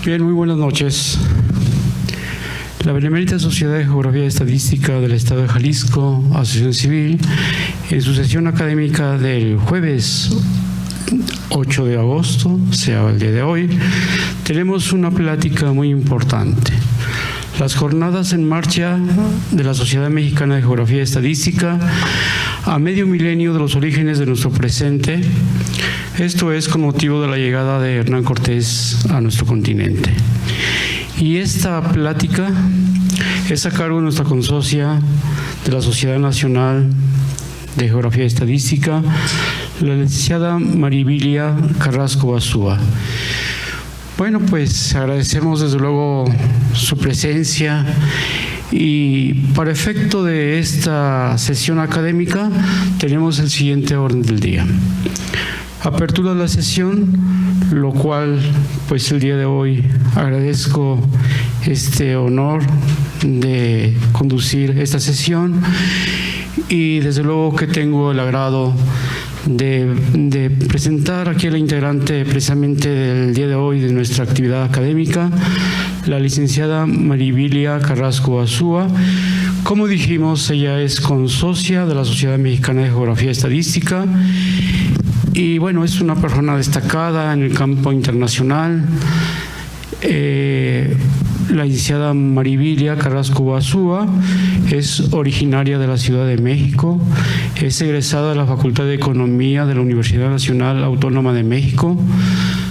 Bien, muy buenas noches. La Benemérita Sociedad de Geografía y Estadística del Estado de Jalisco, Asociación Civil, en su sesión académica del jueves 8 de agosto, sea el día de hoy, tenemos una plática muy importante. Las jornadas en marcha de la Sociedad Mexicana de Geografía y Estadística a medio milenio de los orígenes de nuestro presente. Esto es con motivo de la llegada de Hernán Cortés a nuestro continente. Y esta plática es a cargo de nuestra consocia de la Sociedad Nacional de Geografía y Estadística, la licenciada Maribilia Carrasco Basúa. Bueno, pues agradecemos desde luego su presencia y para efecto de esta sesión académica tenemos el siguiente orden del día. Apertura de la sesión, lo cual pues el día de hoy agradezco este honor de conducir esta sesión y desde luego que tengo el agrado de presentar aquí a la integrante precisamente del día de hoy de nuestra actividad académica, la licenciada Maribilia Carrasco Basúa. Como dijimos, ella es consocia de la Sociedad Mexicana de Geografía y Estadística y bueno, es una persona destacada en el campo internacional. La licenciada Maribilia Carrasco Basúa es originaria de la Ciudad de México, es egresada de la Facultad de Economía de la Universidad Nacional Autónoma de México.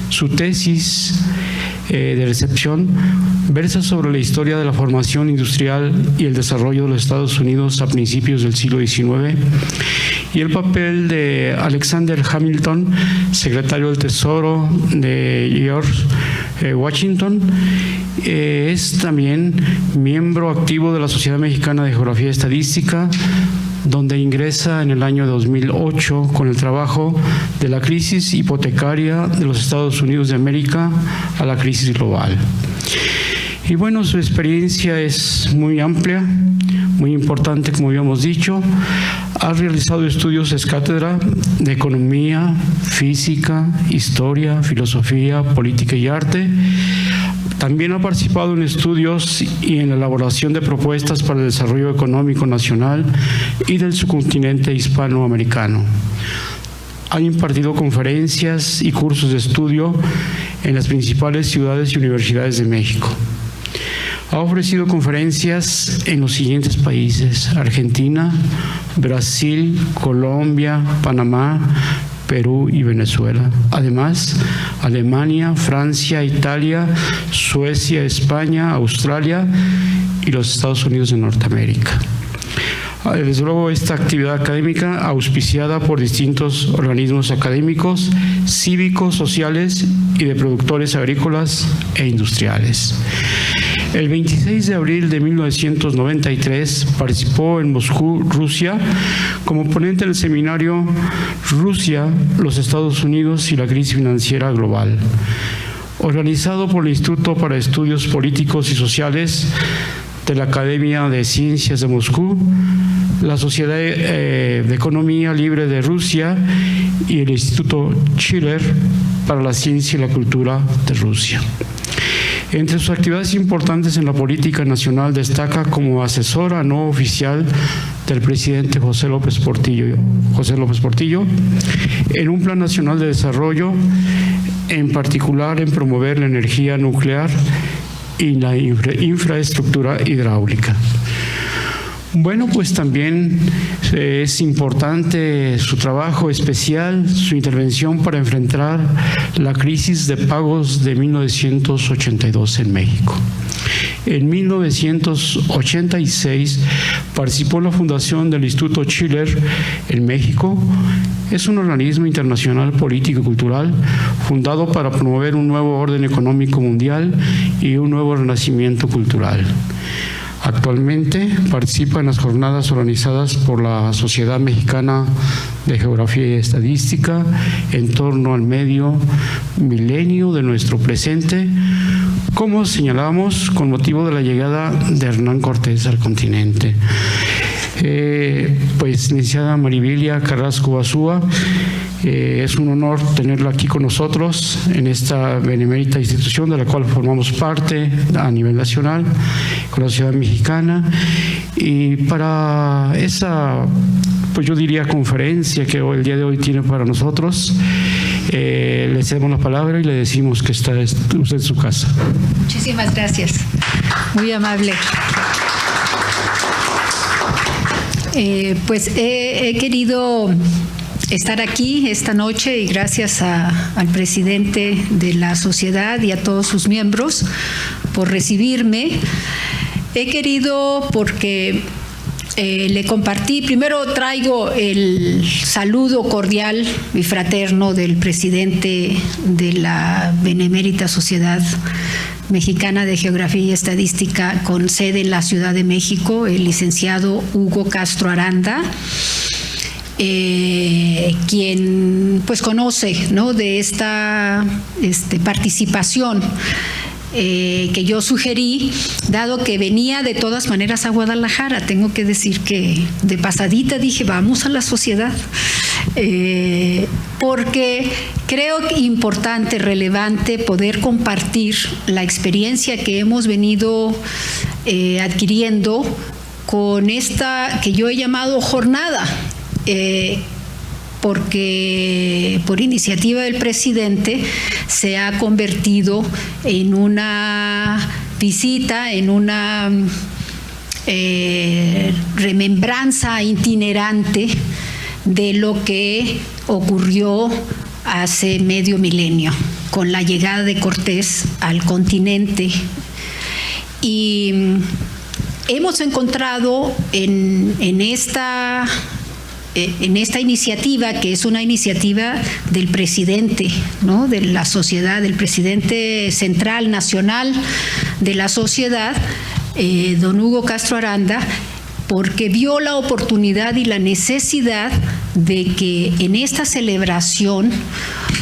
Su tesis de recepción versa sobre la historia de la formación industrial y el desarrollo de los Estados Unidos a principios del siglo XIX y el papel de Alexander Hamilton, secretario del Tesoro de George Washington. Es también miembro activo de la Sociedad Mexicana de Geografía y Estadística, donde ingresa en el año 2008 con el trabajo de la crisis hipotecaria de los Estados Unidos de América a la crisis global. Y bueno, su experiencia es muy amplia, muy importante, como habíamos dicho. Ha realizado estudios ex cátedra de economía, física, historia, filosofía, política y arte. También ha participado en estudios y en la elaboración de propuestas para el desarrollo económico nacional y del subcontinente hispanoamericano. Ha impartido conferencias y cursos de estudio en las principales ciudades y universidades de México. Ha ofrecido conferencias en los siguientes países: Argentina, Brasil, Colombia, Panamá, Perú y Venezuela. Además, Alemania, Francia, Italia, Suecia, España, Australia y los Estados Unidos de Norteamérica. Desde luego, esta actividad académica auspiciada por distintos organismos académicos, cívicos, sociales y de productores agrícolas e industriales. El 26 de abril de 1993 participó en Moscú, Rusia, como ponente del seminario Rusia, los Estados Unidos y la crisis financiera global, organizado por el Instituto para Estudios Políticos y Sociales de la Academia de Ciencias de Moscú, la Sociedad de Economía Libre de Rusia y el Instituto Schiller para la Ciencia y la Cultura de Rusia. Entre sus actividades importantes en la política nacional destaca como asesora no oficial del presidente José López Portillo, en un plan nacional de desarrollo, en particular en promover la energía nuclear y la infraestructura hidráulica. Bueno, pues también es importante su trabajo especial, su intervención para enfrentar la crisis de pagos de 1982 en México. En 1986 participó en la fundación del Instituto Schiller en México. Es un organismo internacional político y cultural fundado para promover un nuevo orden económico mundial y un nuevo renacimiento cultural. Actualmente participa en las jornadas organizadas por la Sociedad Mexicana de Geografía y Estadística en torno al medio milenio de nuestro presente, como señalamos, con motivo de la llegada de Hernán Cortés al continente. Pues licenciada Maribilia Carrasco Basúa, Es un honor tenerla aquí con nosotros en esta benemérita institución de la cual formamos parte a nivel nacional con la sociedad mexicana. Y para esa, pues yo diría, conferencia que el día de hoy tiene para nosotros, le cedemos la palabra y le decimos que está usted en su casa. Muchísimas gracias. Muy amable. Pues he querido estar aquí esta noche y gracias al presidente de la sociedad y a todos sus miembros por recibirme. He querido porque le compartí, primero traigo el saludo cordial y fraterno del presidente de la Benemérita Sociedad Mexicana de Geografía y Estadística con sede en la Ciudad de México, el licenciado Hugo Castro Aranda, quien pues conoce, ¿no?, de esta participación que yo sugerí, dado que venía de todas maneras a Guadalajara. Tengo que decir que de pasadita dije, vamos a la sociedad, porque creo importante, relevante poder compartir la experiencia que hemos venido adquiriendo con esta que yo he llamado jornada, porque por iniciativa del presidente se ha convertido en una visita, en una remembranza itinerante de lo que ocurrió hace medio milenio con la llegada de Cortés al continente. Y hemos encontrado en esta iniciativa, que es una iniciativa del presidente, ¿no?, de la sociedad, del presidente central nacional de la sociedad, don Hugo Castro Aranda, porque vio la oportunidad y la necesidad de que en esta celebración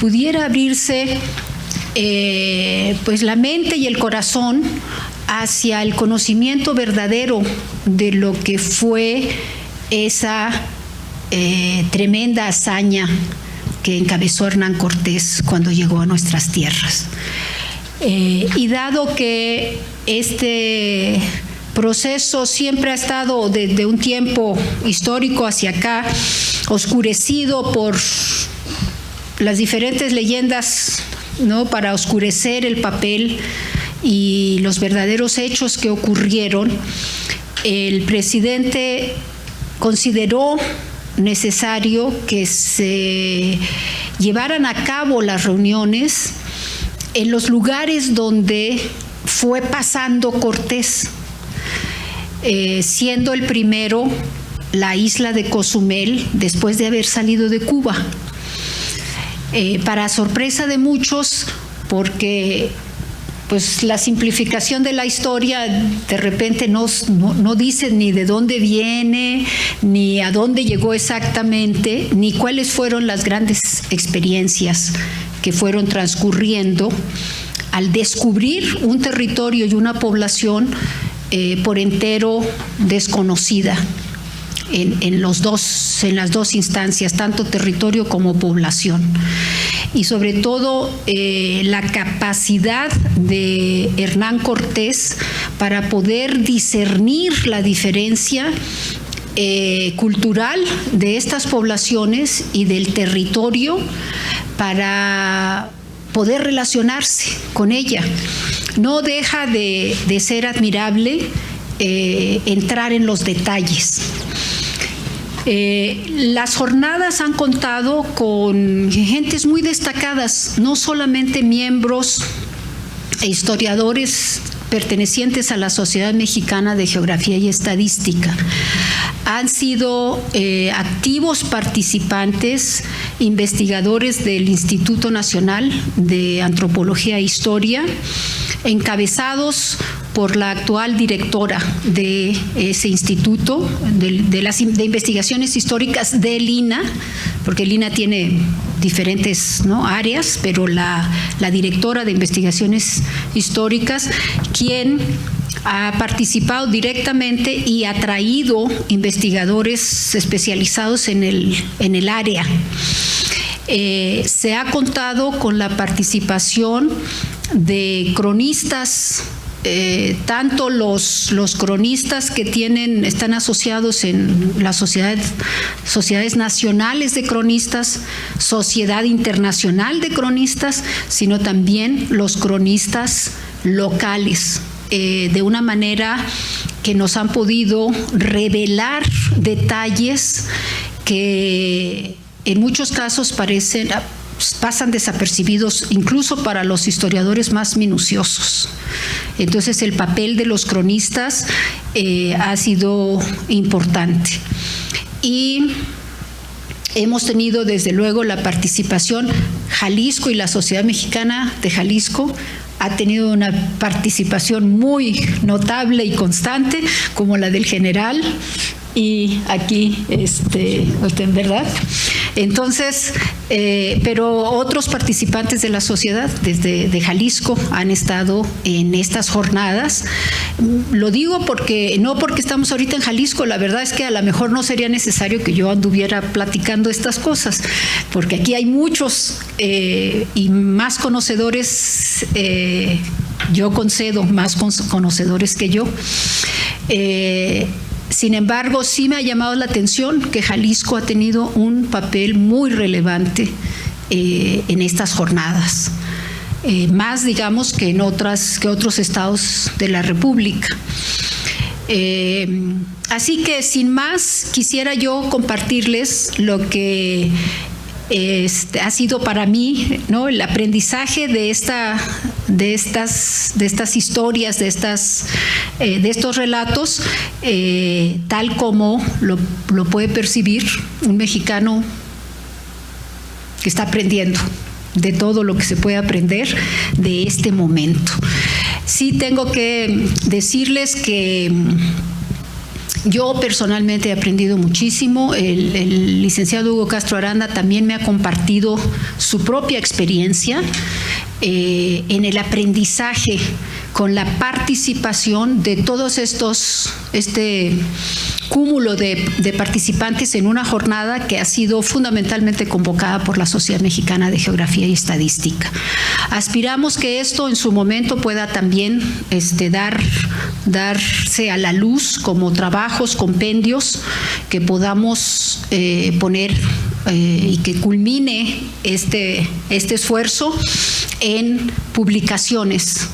pudiera abrirse pues la mente y el corazón hacia el conocimiento verdadero de lo que fue esa tremenda hazaña que encabezó Hernán Cortés cuando llegó a nuestras tierras. Y dado que este proceso siempre ha estado desde un tiempo histórico hacia acá oscurecido por las diferentes leyendas, ¿no?, para oscurecer el papel y los verdaderos hechos que ocurrieron, el presidente consideró necesario que se llevaran a cabo las reuniones en los lugares donde fue pasando Cortés, siendo el primero la isla de Cozumel después de haber salido de Cuba. Para sorpresa de muchos, porque pues la simplificación de la historia de repente no dice ni de dónde viene, ni a dónde llegó exactamente, ni cuáles fueron las grandes experiencias que fueron transcurriendo al descubrir un territorio y una población por entero desconocida en las dos instancias, tanto territorio como población. Y sobre todo la capacidad de Hernán Cortés para poder discernir la diferencia cultural de estas poblaciones y del territorio para poder relacionarse con ella. No deja de ser admirable entrar en los detalles. Las jornadas han contado con gentes muy destacadas, no solamente miembros e historiadores pertenecientes a la Sociedad Mexicana de Geografía y Estadística. Han sido activos participantes, investigadores del Instituto Nacional de Antropología e Historia, encabezados por la actual directora de ese instituto, de investigaciones históricas del INAH, porque el INAH tiene diferentes, ¿no?, áreas, pero la directora de investigaciones históricas, quien ha participado directamente y ha traído investigadores especializados en el área. Se ha contado con la participación de cronistas, tanto los cronistas que están asociados en las sociedades nacionales de cronistas, Sociedad Internacional de Cronistas, sino también los cronistas locales, de una manera que nos han podido revelar detalles que en muchos casos pasan desapercibidos incluso para los historiadores más minuciosos. Entonces el papel de los cronistas ha sido importante. Y hemos tenido desde luego la participación, Jalisco y la Sociedad Mexicana de Jalisco ha tenido una participación muy notable y constante, como la del general, y aquí, ¿verdad? Entonces, pero otros participantes de la sociedad de Jalisco han estado en estas jornadas. Lo digo no porque estamos ahorita en Jalisco, la verdad es que a lo mejor no sería necesario que yo anduviera platicando estas cosas, porque aquí hay muchos y más conocedores, yo concedo más conocedores que yo. Sin embargo, sí me ha llamado la atención que Jalisco ha tenido un papel muy relevante en estas jornadas, más, digamos, que en otros estados de la República. Así que, sin más, quisiera yo compartirles lo que ha sido para mí, ¿no?, el aprendizaje de estas historias, de estos relatos, tal como lo puede percibir un mexicano que está aprendiendo de todo lo que se puede aprender de este momento. Sí tengo que decirles que yo personalmente he aprendido muchísimo. El licenciado Hugo Castro Aranda también me ha compartido su propia experiencia en el aprendizaje con la participación de todos este cúmulo de participantes en una jornada que ha sido fundamentalmente convocada por la Sociedad Mexicana de Geografía y Estadística. Aspiramos que esto en su momento pueda también darse a la luz como trabajos, compendios que podamos poner y que culmine este esfuerzo en publicaciones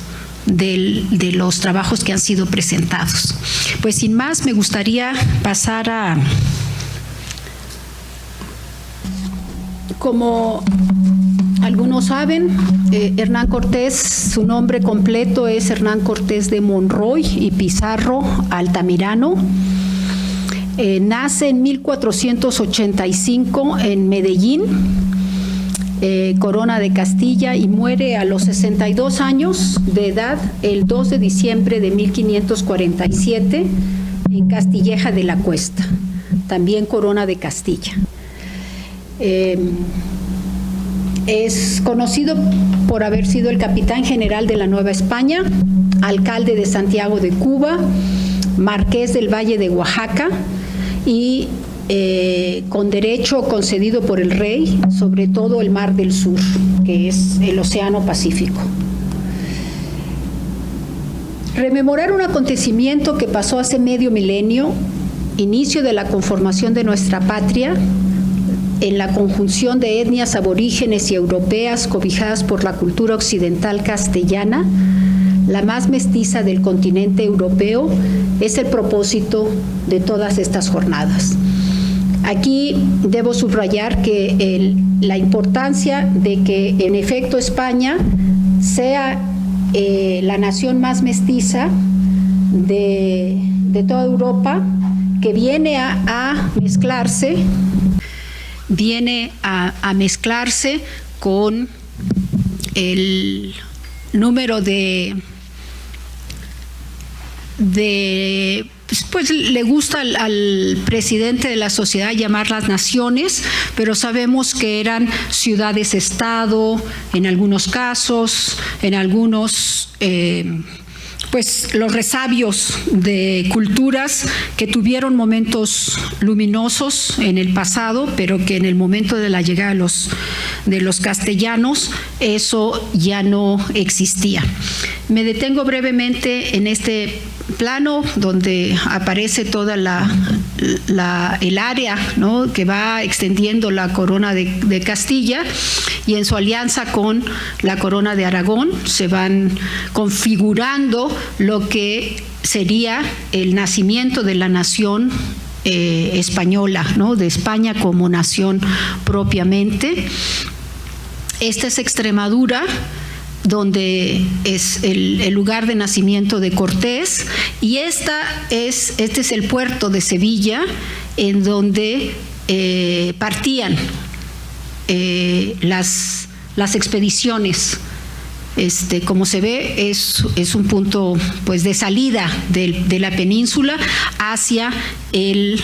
de los trabajos que han sido presentados. Pues sin más, me gustaría pasar a, como algunos saben, Hernán Cortés, su nombre completo es Hernán Cortés de Monroy y Pizarro Altamirano. Nace en 1485 en Medellín, Corona de Castilla, y muere a los 62 años de edad el 2 de diciembre de 1547 en Castilleja de la Cuesta, también Corona de Castilla. Es conocido por haber sido el capitán general de la Nueva España, alcalde de Santiago de Cuba, marqués del Valle de Oaxaca y con derecho concedido por el rey sobre todo el Mar del Sur, que es el Océano Pacífico. Rememorar un acontecimiento que pasó hace medio milenio, inicio de la conformación de nuestra patria, en la conjunción de etnias aborígenes y europeas cobijadas por la cultura occidental castellana, la más mestiza del continente europeo, es el propósito de todas estas jornadas. Aquí debo subrayar que la importancia de que en efecto España sea la nación más mestiza de toda Europa, que viene a mezclarse con el número pues le gusta al presidente de la sociedad llamarlas naciones, pero sabemos que eran ciudades-estado en algunos casos, en algunos pues los resabios de culturas que tuvieron momentos luminosos en el pasado, pero que en el momento de la llegada de los castellanos eso ya no existía. Me detengo brevemente en este plano donde aparece toda el área, ¿no?, que va extendiendo la corona de Castilla, y en su alianza con la corona de Aragón se van configurando lo que sería el nacimiento de la nación española, ¿no?, de España como nación propiamente. Esta es Extremadura, donde es el lugar de nacimiento de Cortés, y este es el puerto de Sevilla, en donde partían las expediciones. Como se ve, es un punto, pues, de salida de la península hacia el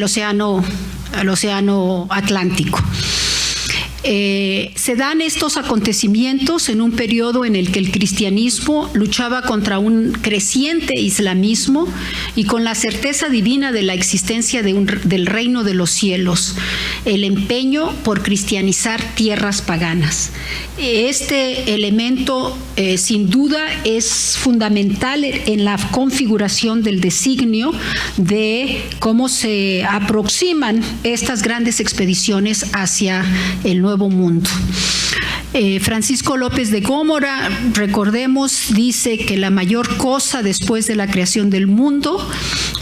océano Atlántico. Se dan estos acontecimientos en un periodo en el que el cristianismo luchaba contra un creciente islamismo y con la certeza divina de la existencia del reino de los cielos, el empeño por cristianizar tierras paganas. Este elemento, sin duda, es fundamental en la configuración del designio de cómo se aproximan estas grandes expediciones hacia el Nuevo Mundo. Francisco López de Gómora, recordemos, dice que la mayor cosa después de la creación del mundo,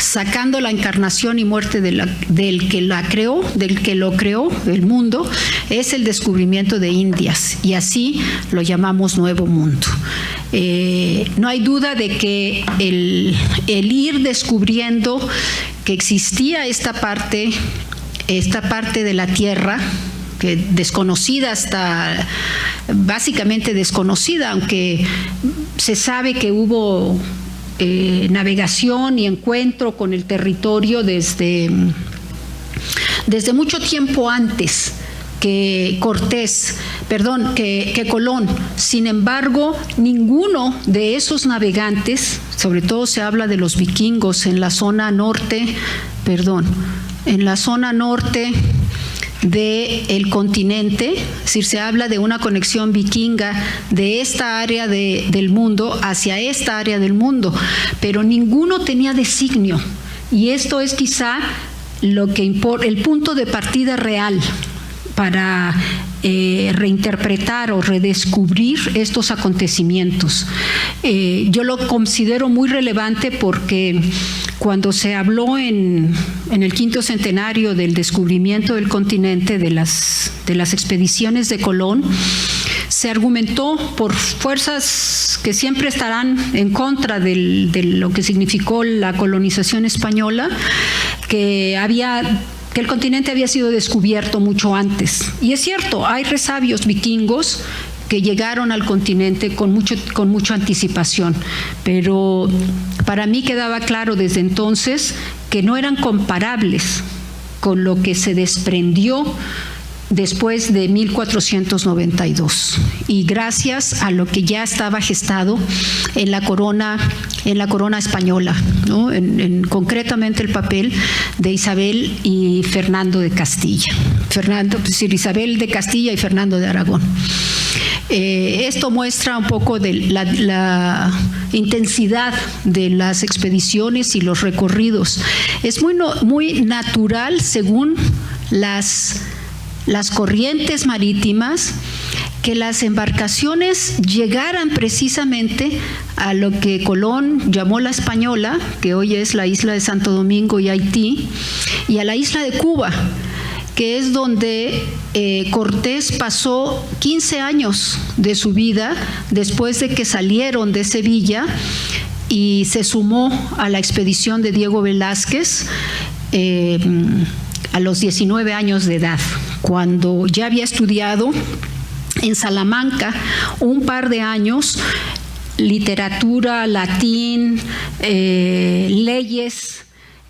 sacando la encarnación y muerte del que lo creó, el mundo, es el descubrimiento de Indias, y así lo llamamos Nuevo Mundo. No hay duda de que el ir descubriendo que existía esta parte de la tierra, que desconocida, hasta básicamente desconocida, aunque se sabe que hubo navegación y encuentro con el territorio desde mucho tiempo antes que Colón. Sin embargo, ninguno de esos navegantes, sobre todo se habla de los vikingos en la zona norte del continente, es decir, se habla de una conexión vikinga de esta área del mundo hacia esta área del mundo, pero ninguno tenía designio, y esto es quizá lo que importa, el punto de partida real para reinterpretar o redescubrir estos acontecimientos. Yo lo considero muy relevante porque cuando se habló en el 5º centenario del descubrimiento del continente, de las expediciones de Colón, se argumentó por fuerzas que siempre estarán en contra de lo que significó la colonización española, que el continente había sido descubierto mucho antes. Y es cierto, hay resabios vikingos que llegaron al continente con mucha anticipación, pero para mí quedaba claro desde entonces que no eran comparables con lo que se desprendió después de 1492, y gracias a lo que ya estaba gestado en la corona española, ¿no? Concretamente el papel de Isabel y Fernando de Castilla. Isabel de Castilla y Fernando de Aragón. Esto muestra un poco de la intensidad de las expediciones y los recorridos. Es muy natural, según las corrientes marítimas, que las embarcaciones llegaran precisamente a lo que Colón llamó la Española, que hoy es la isla de Santo Domingo y Haití, y a la isla de Cuba, que es donde Cortés pasó 15 años de su vida después de que salieron de Sevilla y se sumó a la expedición de Diego Velázquez a los 19 años de edad, cuando ya había estudiado en Salamanca un par de años literatura, latín, leyes.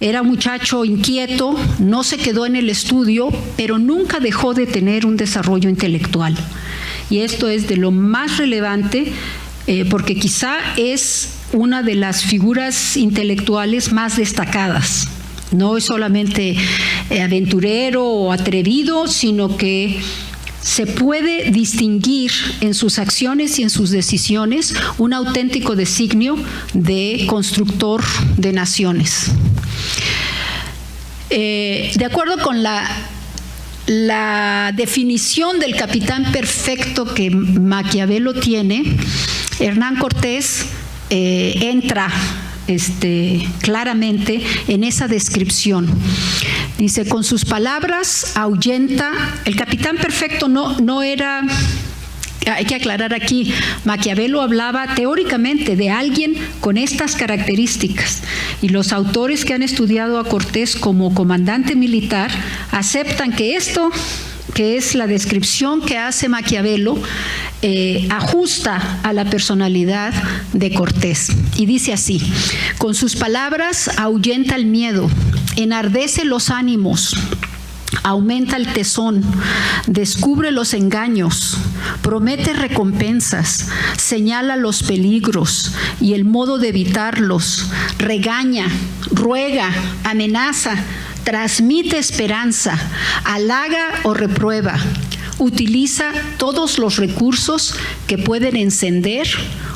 Era un muchacho inquieto, no se quedó en el estudio, pero nunca dejó de tener un desarrollo intelectual. Y esto es de lo más relevante porque quizá es una de las figuras intelectuales más destacadas. No es solamente aventurero o atrevido, sino que se puede distinguir en sus acciones y en sus decisiones un auténtico designio de constructor de naciones. De acuerdo con la definición del capitán perfecto que Maquiavelo tiene, Hernán Cortés entra claramente en esa descripción. Dice, con sus palabras ahuyenta. El capitán perfecto no era, hay que aclarar aquí, Maquiavelo hablaba teóricamente de alguien con estas características, y los autores que han estudiado a Cortés como comandante militar aceptan que esto, que es la descripción que hace Maquiavelo, ajusta a la personalidad de Cortés. Y dice así: con sus palabras ahuyenta el miedo, enardece los ánimos, aumenta el tesón, descubre los engaños, promete recompensas, señala los peligros y el modo de evitarlos, regaña, ruega, amenaza, transmite esperanza, halaga o reprueba, utiliza todos los recursos que pueden encender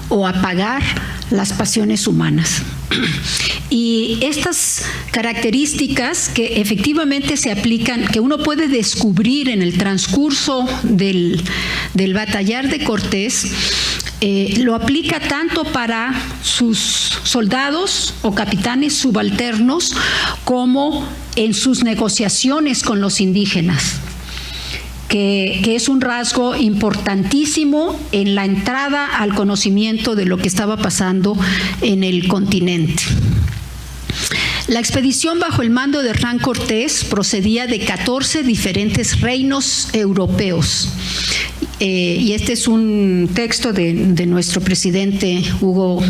o apagar las pasiones humanas. Y estas características que efectivamente se aplican, que uno puede descubrir en el transcurso del batallar de Cortés, lo aplica tanto para sus soldados o capitanes subalternos como en sus negociaciones con los indígenas, que es un rasgo importantísimo en la entrada al conocimiento de lo que estaba pasando en el continente. La expedición bajo el mando de Hernán Cortés procedía de 14 diferentes reinos europeos. Y este es un texto de nuestro presidente Hugo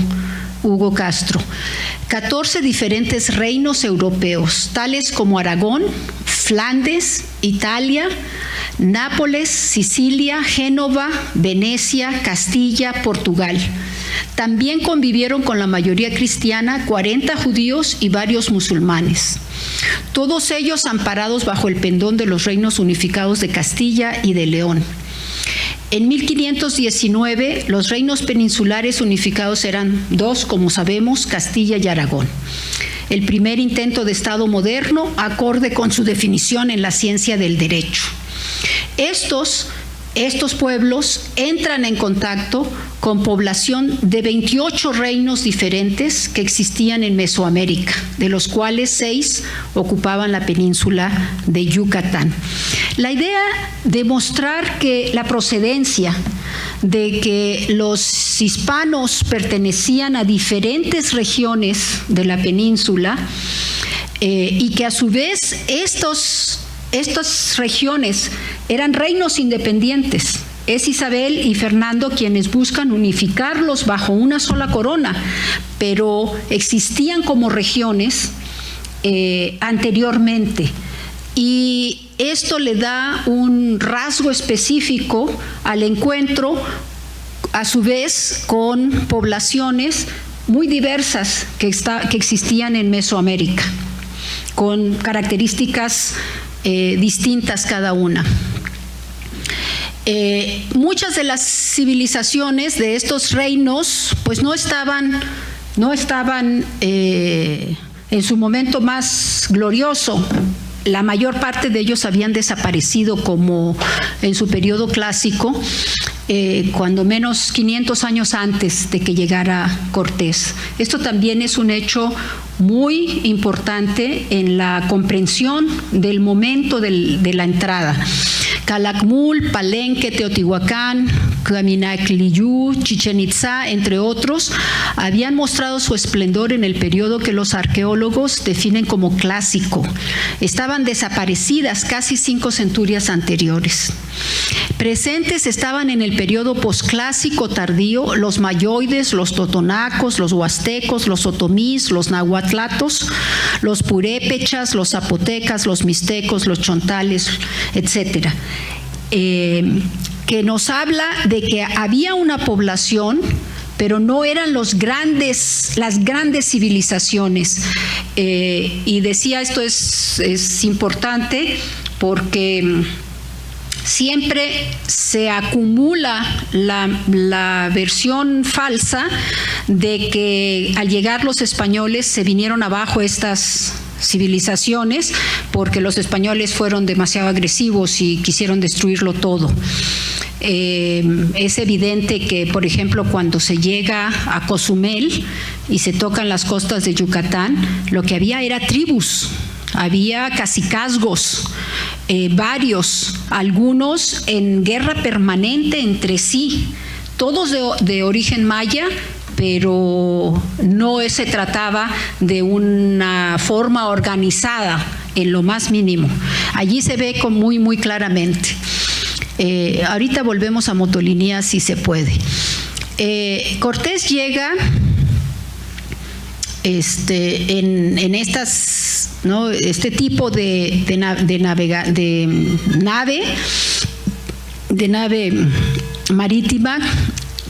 Castro. 14 diferentes reinos europeos, tales como Aragón, Flandes, Italia, Nápoles, Sicilia, Génova, Venecia, Castilla, Portugal. También convivieron con la mayoría cristiana 40 judíos y varios musulmanes, todos ellos amparados bajo el pendón de los reinos unificados de Castilla y de León. En 1519, los reinos peninsulares unificados eran dos, como sabemos, Castilla y Aragón. El primer intento de Estado moderno, acorde con su definición en la ciencia del derecho. Estos pueblos entran en contacto con población de 28 reinos diferentes que existían en Mesoamérica, de los cuales 6 ocupaban la península de Yucatán. La idea de mostrar que la procedencia de que los hispanos pertenecían a diferentes regiones de la península y que a su vez estas regiones eran reinos independientes. Es Isabel y Fernando quienes buscan unificarlos bajo una sola corona, pero existían como regiones anteriormente. Y esto le da un rasgo específico al encuentro, a su vez, con poblaciones muy diversas que existían en Mesoamérica, con características distintas cada una. Muchas de las civilizaciones de estos reinos pues no estaban en su momento más glorioso. La mayor parte de ellos habían desaparecido como en su periodo clásico, cuando menos 500 años antes de que llegara Cortés. Esto también es un hecho muy importante en la comprensión del momento de la entrada. Calakmul, Palenque, Teotihuacán, Caminacliyú, Chichén Itzá, entre otros, habían mostrado su esplendor en el periodo que los arqueólogos definen como clásico. Estaban desaparecidas casi 5 centurias anteriores. Presentes estaban en el periodo posclásico tardío los mayoides, los totonacos, los huastecos, los otomís, los nahuatlatos, los purépechas, los zapotecas, los mixtecos, los chontales, etcétera. Que nos habla de que había una población pero no eran las grandes civilizaciones. Y decía, esto es importante porque siempre se acumula la versión falsa de que al llegar los españoles se vinieron abajo estas civilizaciones porque los españoles fueron demasiado agresivos y quisieron destruirlo todo. Es evidente que, por ejemplo, cuando se llega a Cozumel y se tocan las costas de Yucatán, lo que había era tribus, había cacicazgos, varios, algunos en guerra permanente entre sí, todos de origen maya, pero no se trataba de una forma organizada en lo más mínimo. Allí se ve muy, muy claramente. Ahorita volvemos a Motolinía si se puede. Cortés llega en estas, ¿no?, este tipo de nave marítima,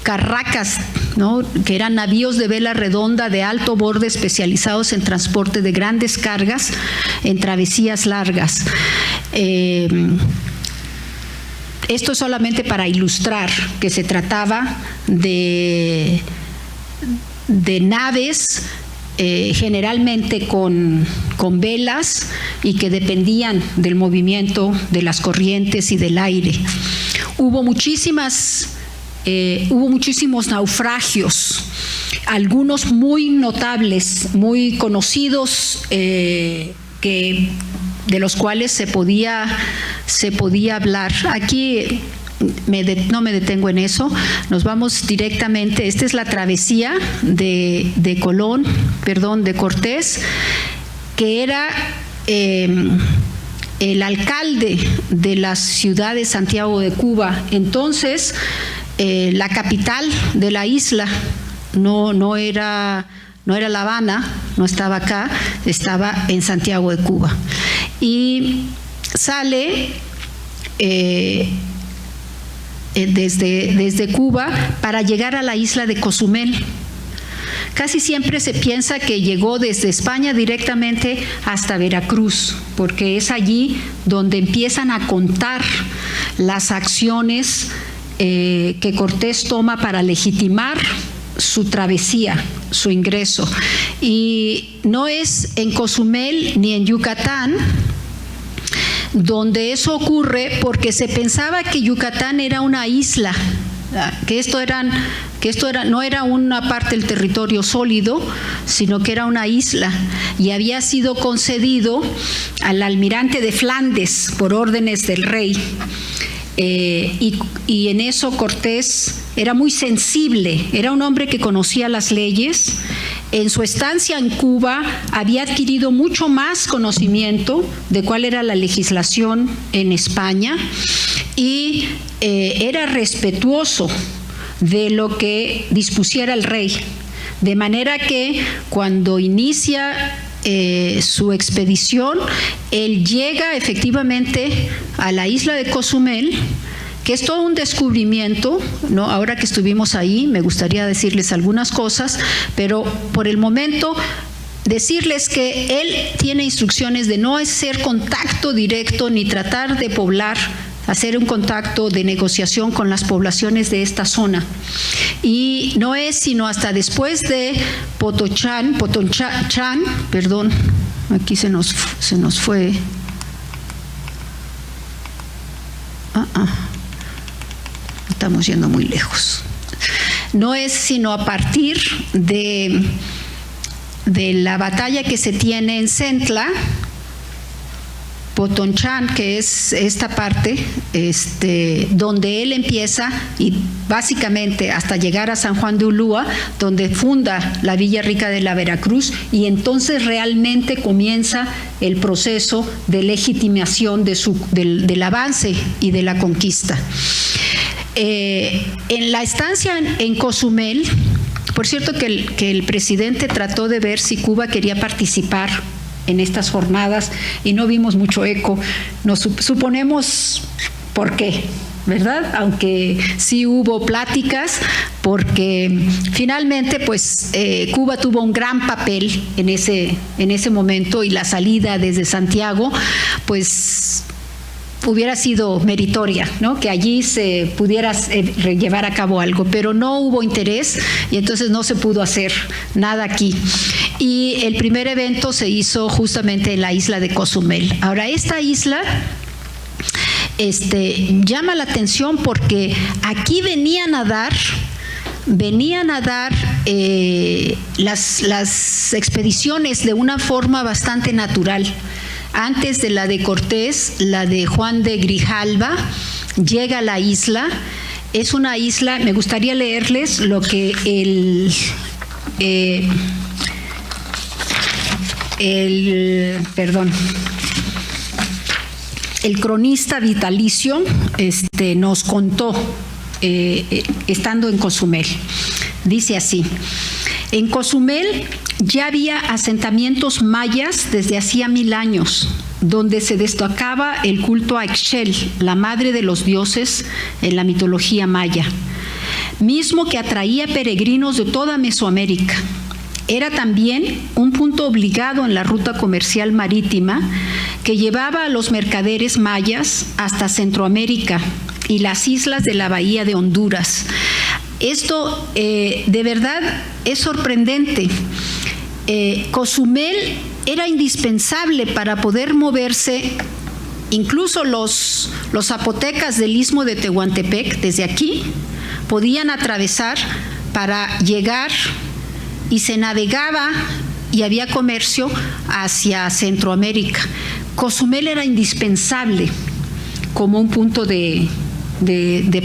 carracas, ¿no?, que eran navíos de vela redonda de alto borde especializados en transporte de grandes cargas en travesías largas. Esto es solamente para ilustrar que se trataba de naves generalmente con velas y que dependían del movimiento de las corrientes y del aire. Hubo muchísimos naufragios, algunos muy notables, muy conocidos, de los cuales se podía hablar. Aquí no me detengo en eso, nos vamos directamente. Esta es la travesía de Cortés, que era el alcalde de la ciudad de Santiago de Cuba. Entonces, la capital de la isla no era La Habana, no estaba acá, estaba en Santiago de Cuba. Y sale desde Cuba para llegar a la isla de Cozumel. Casi siempre se piensa que llegó desde España directamente hasta Veracruz, porque es allí donde empiezan a contar las acciones que Cortés toma para legitimar su travesía, su ingreso. Y no es en Cozumel ni en Yucatán donde eso ocurre, porque se pensaba que Yucatán era una isla, que esto no era una parte del territorio sólido, sino que era una isla, y había sido concedido al almirante de Flandes por órdenes del rey. Y en eso Cortés era muy sensible, era un hombre que conocía las leyes. En su estancia en Cuba había adquirido mucho más conocimiento de cuál era la legislación en España y era respetuoso de lo que dispusiera el rey. De manera que cuando inicia su expedición, él llega efectivamente a la isla de Cozumel, que es todo un descubrimiento, ¿no? Ahora que estuvimos ahí, me gustaría decirles algunas cosas, pero por el momento decirles que él tiene instrucciones de no hacer contacto directo ni tratar de poblar, hacer un contacto de negociación con las poblaciones de esta zona. Y no es sino hasta después de Potonchán, perdón, aquí se nos fue. Estamos yendo muy lejos. No es sino a partir de la batalla que se tiene en Centla, Potonchán, que es esta parte, donde él empieza, y básicamente hasta llegar a San Juan de Ulúa, donde funda la Villa Rica de la Veracruz, y entonces realmente comienza el proceso de legitimación del avance y de la conquista. En la estancia en Cozumel, por cierto que el presidente trató de ver si Cuba quería participar en estas jornadas y no vimos mucho eco. Nos suponemos por qué, ¿verdad? Aunque sí hubo pláticas, porque finalmente pues Cuba tuvo un gran papel en ese momento, y la salida desde Santiago pues hubiera sido meritoria, ¿no? Que allí se pudiera llevar a cabo algo, pero no hubo interés y entonces no se pudo hacer nada aquí. Y el primer evento se hizo justamente en la isla de Cozumel. Ahora, esta isla llama la atención porque aquí venían a dar las expediciones de una forma bastante natural. Antes de la de Cortés, la de Juan de Grijalva llega a la isla. Es una isla, me gustaría leerles lo que el cronista vitalicio nos contó estando en Cozumel. Dice así: en Cozumel ya había asentamientos mayas desde hacía 1000 años, donde se destacaba el culto a Ixchel, la madre de los dioses en la mitología maya, mismo que atraía peregrinos de toda Mesoamérica. Era también un punto obligado en la ruta comercial marítima que llevaba a los mercaderes mayas hasta Centroamérica y las islas de la bahía de Honduras. Esto de verdad es sorprendente. Cozumel era indispensable para poder moverse. Incluso los zapotecas del istmo de Tehuantepec, desde aquí, podían atravesar para llegar, y se navegaba y había comercio hacia Centroamérica. Cozumel era indispensable como un punto de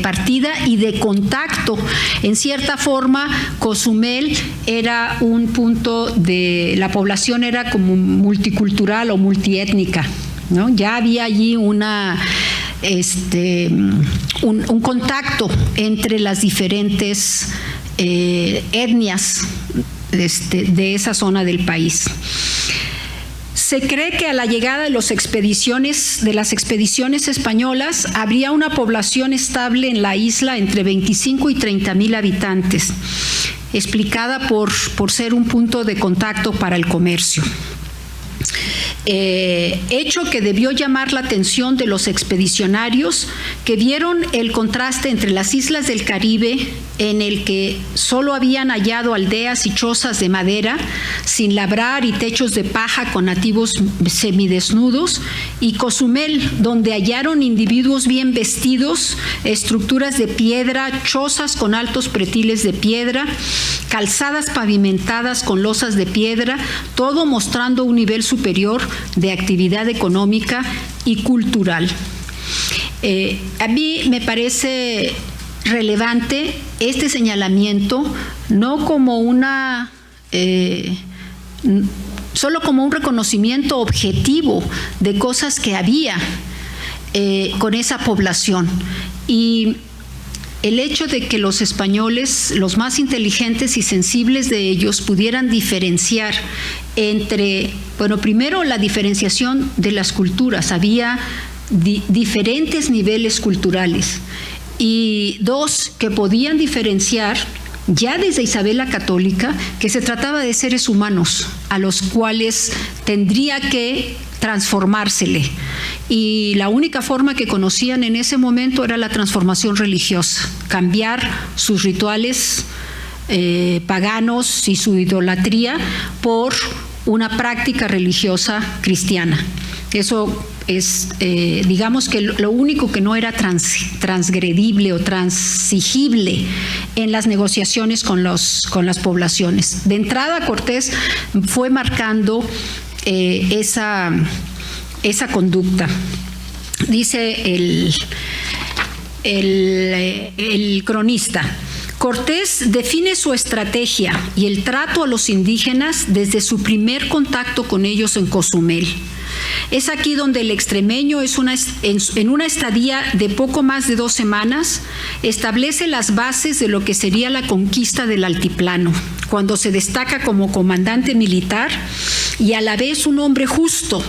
partida y de contacto. En cierta forma, Cozumel era un punto la población era como multicultural o multiétnica, ¿no? Ya había allí un contacto entre las diferentes etnias de esa zona del país. Se cree que a la llegada de las expediciones españolas habría una población estable en la isla entre 25 y 30,000 habitantes, explicada por ser un punto de contacto para el comercio. Hecho que debió llamar la atención de los expedicionarios, que vieron el contraste entre las islas del Caribe, en el que solo habían hallado aldeas y chozas de madera sin labrar y techos de paja con nativos semidesnudos, y Cozumel, donde hallaron individuos bien vestidos, estructuras de piedra, chozas con altos pretiles de piedra, calzadas pavimentadas con losas de piedra, todo mostrando un nivel superior de actividad económica y cultural. A mí me parece relevante este señalamiento, no como solo como un reconocimiento objetivo de cosas que había con esa población. Y el hecho de que los españoles, los más inteligentes y sensibles de ellos, pudieran diferenciar entre, primero la diferenciación de las culturas, había diferentes niveles culturales, y dos, que podían diferenciar ya desde Isabel la Católica que se trataba de seres humanos a los cuales tendría que transformársele, y la única forma que conocían en ese momento era la transformación religiosa, cambiar sus rituales paganos y su idolatría por una práctica religiosa cristiana. Eso es, digamos que lo único que no era transgredible o transigible en las negociaciones con las poblaciones. De entrada, Cortés fue marcando esa conducta. Dice el cronista: Cortés define su estrategia y el trato a los indígenas desde su primer contacto con ellos en Cozumel. Es aquí donde el extremeño en una estadía de poco más de 2 semanas establece las bases de lo que sería la conquista del altiplano, cuando se destaca como comandante militar y a la vez un hombre justo,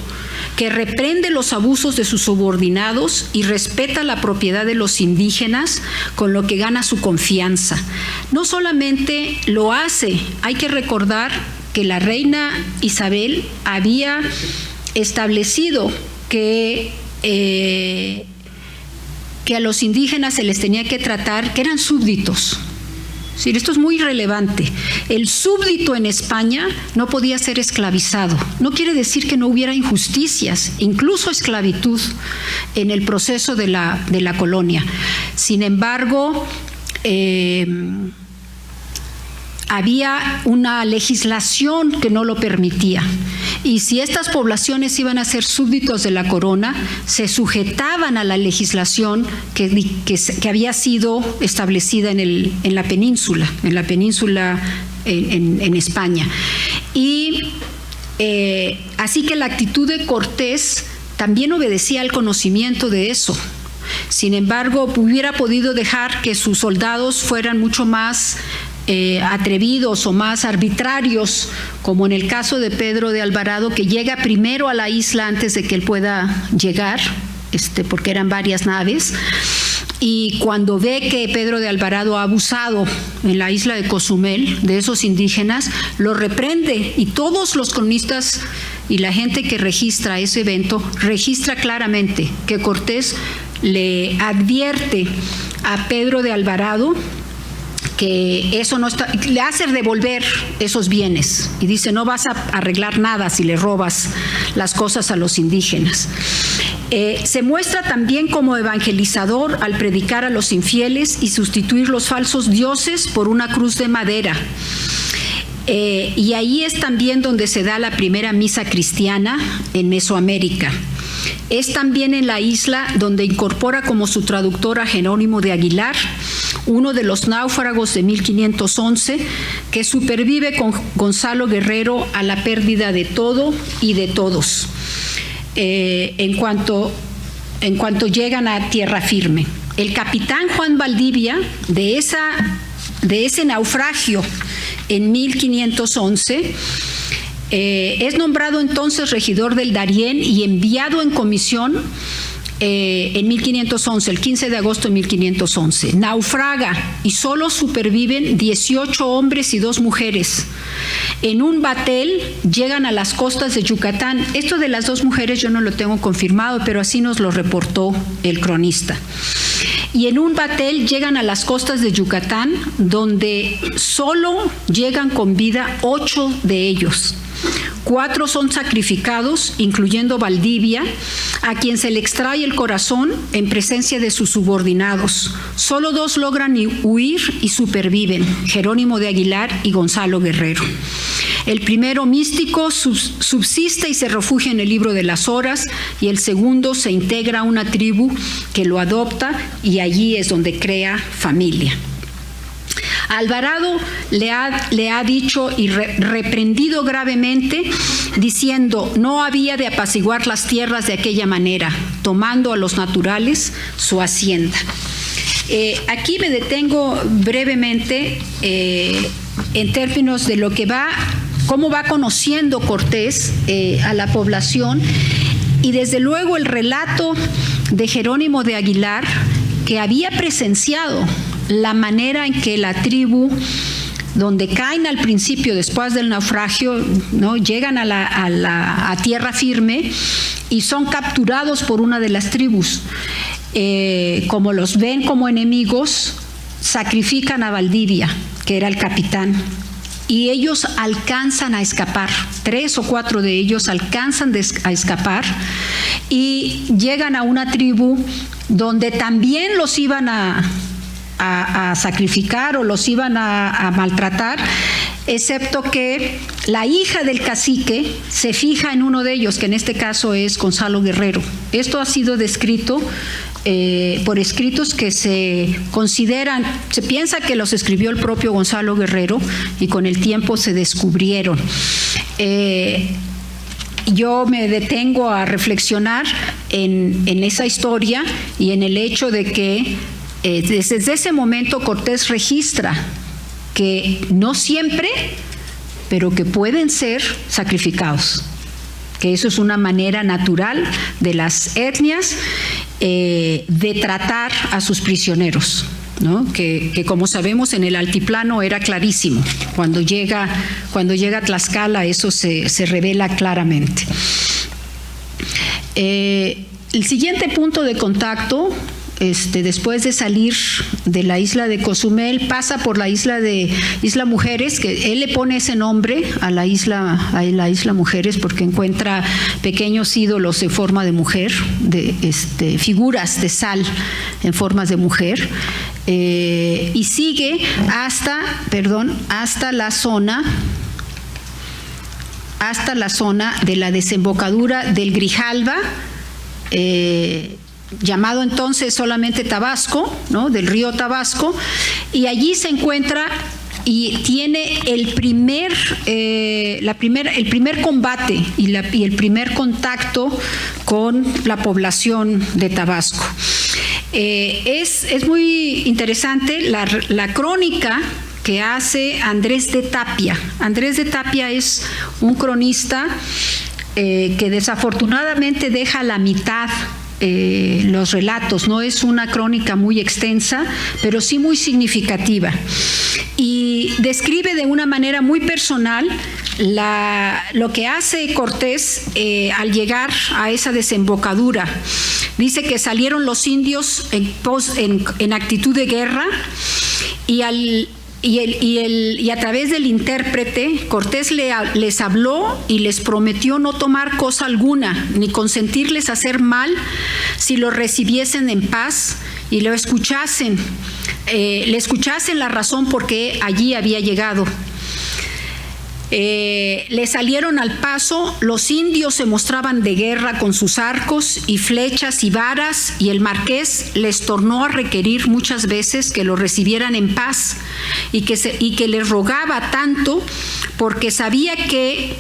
que reprende los abusos de sus subordinados y respeta la propiedad de los indígenas, con lo que gana su confianza. No solamente lo hace, hay que recordar que la reina Isabel había establecido que a los indígenas se les tenía que tratar, que eran súbditos. Sí, esto es muy relevante. El súbdito en España no podía ser esclavizado. No quiere decir que no hubiera injusticias, incluso esclavitud en el proceso de la colonia. Sin embargo, había una legislación que no lo permitía. Y si estas poblaciones iban a ser súbditos de la corona, se sujetaban a la legislación que había sido establecida en la península en España. Y así que la actitud de Cortés también obedecía al conocimiento de eso. Sin embargo, hubiera podido dejar que sus soldados fueran mucho más atrevidos o más arbitrarios, como en el caso de Pedro de Alvarado, que llega primero a la isla antes de que él pueda llegar, porque eran varias naves, y cuando ve que Pedro de Alvarado ha abusado en la isla de Cozumel de esos indígenas, lo reprende, y todos los cronistas y la gente que registra ese evento registra claramente que Cortés le advierte a Pedro de Alvarado que eso no está, le hace devolver esos bienes y dice: no vas a arreglar nada si le robas las cosas a los indígenas. Se muestra también como evangelizador al predicar a los infieles y sustituir los falsos dioses por una cruz de madera. Y ahí es también donde se da la primera misa cristiana en Mesoamérica. Es también en la isla donde incorpora como su traductor a Jerónimo de Aguilar, uno de los náufragos de 1511, que supervive con Gonzalo Guerrero a la pérdida de todo y de todos, en cuanto llegan a tierra firme. El capitán Juan Valdivia, de ese naufragio en 1511, es nombrado entonces regidor del Darién y enviado en comisión en 1511, el 15 de agosto de 1511. Naufraga y solo superviven 18 hombres y 2 mujeres. En un batel llegan a las costas de Yucatán. Esto de las 2 mujeres yo no lo tengo confirmado, pero así nos lo reportó el cronista. Y en un batel llegan a las costas de Yucatán, donde solo llegan con vida 8 de ellos. 4 son sacrificados, incluyendo Valdivia, a quien se le extrae el corazón en presencia de sus subordinados. Solo 2 logran huir y superviven: Jerónimo de Aguilar y Gonzalo Guerrero. El primero, místico, subsiste y se refugia en el libro de las horas, y el segundo se integra a una tribu que lo adopta, y allí es donde crea familia. Alvarado le ha dicho y reprendido gravemente, diciendo: no había de apaciguar las tierras de aquella manera, tomando a los naturales su hacienda. Aquí me detengo brevemente en términos de lo que cómo va conociendo Cortés a la población, y desde luego el relato de Jerónimo de Aguilar, que había presenciado la manera en que la tribu, donde caen al principio después del naufragio, ¿no?, llegan a tierra firme y son capturados por una de las tribus. Como los ven como enemigos, sacrifican a Valdivia, que era el capitán, y ellos alcanzan a escapar. 3 o 4 de ellos alcanzan a escapar y llegan a una tribu donde también los iban a sacrificar o los iban a maltratar, excepto que la hija del cacique se fija en uno de ellos, que en este caso es Gonzalo Guerrero. Esto ha sido descrito por escritos que se piensa que los escribió el propio Gonzalo Guerrero, y con el tiempo se descubrieron. Yo me detengo a reflexionar en esa historia y en el hecho de que desde ese momento Cortés registra que no siempre, pero que pueden ser sacrificados, que eso es una manera natural de las etnias de tratar a sus prisioneros, ¿no? Que como sabemos en el altiplano era clarísimo. Cuando llega a Tlaxcala eso se revela claramente. El siguiente punto de contacto, después de salir de la isla de Cozumel, pasa por la isla Mujeres, que él le pone ese nombre a la isla Mujeres porque encuentra pequeños ídolos en forma de mujer, figuras de sal en formas de mujer, y sigue hasta la zona de la desembocadura del Grijalva, llamado entonces solamente Tabasco, ¿no? Del río Tabasco, y allí se encuentra y tiene el primer combate y el primer contacto con la población de Tabasco. Es muy interesante la crónica que hace Andrés de Tapia. Andrés de Tapia es un cronista que desafortunadamente deja a la mitad los relatos. No es una crónica muy extensa, pero sí muy significativa. Y describe de una manera muy personal lo que hace Cortés al llegar a esa desembocadura. Dice que salieron los indios en actitud de guerra y a través del intérprete, Cortés les habló y les prometió no tomar cosa alguna, ni consentirles hacer mal si lo recibiesen en paz y le escuchasen la razón por qué allí había llegado. Le salieron al paso, los indios se mostraban de guerra con sus arcos y flechas y varas, y el marqués les tornó a requerir muchas veces que lo recibieran en paz y que les rogaba tanto porque sabía que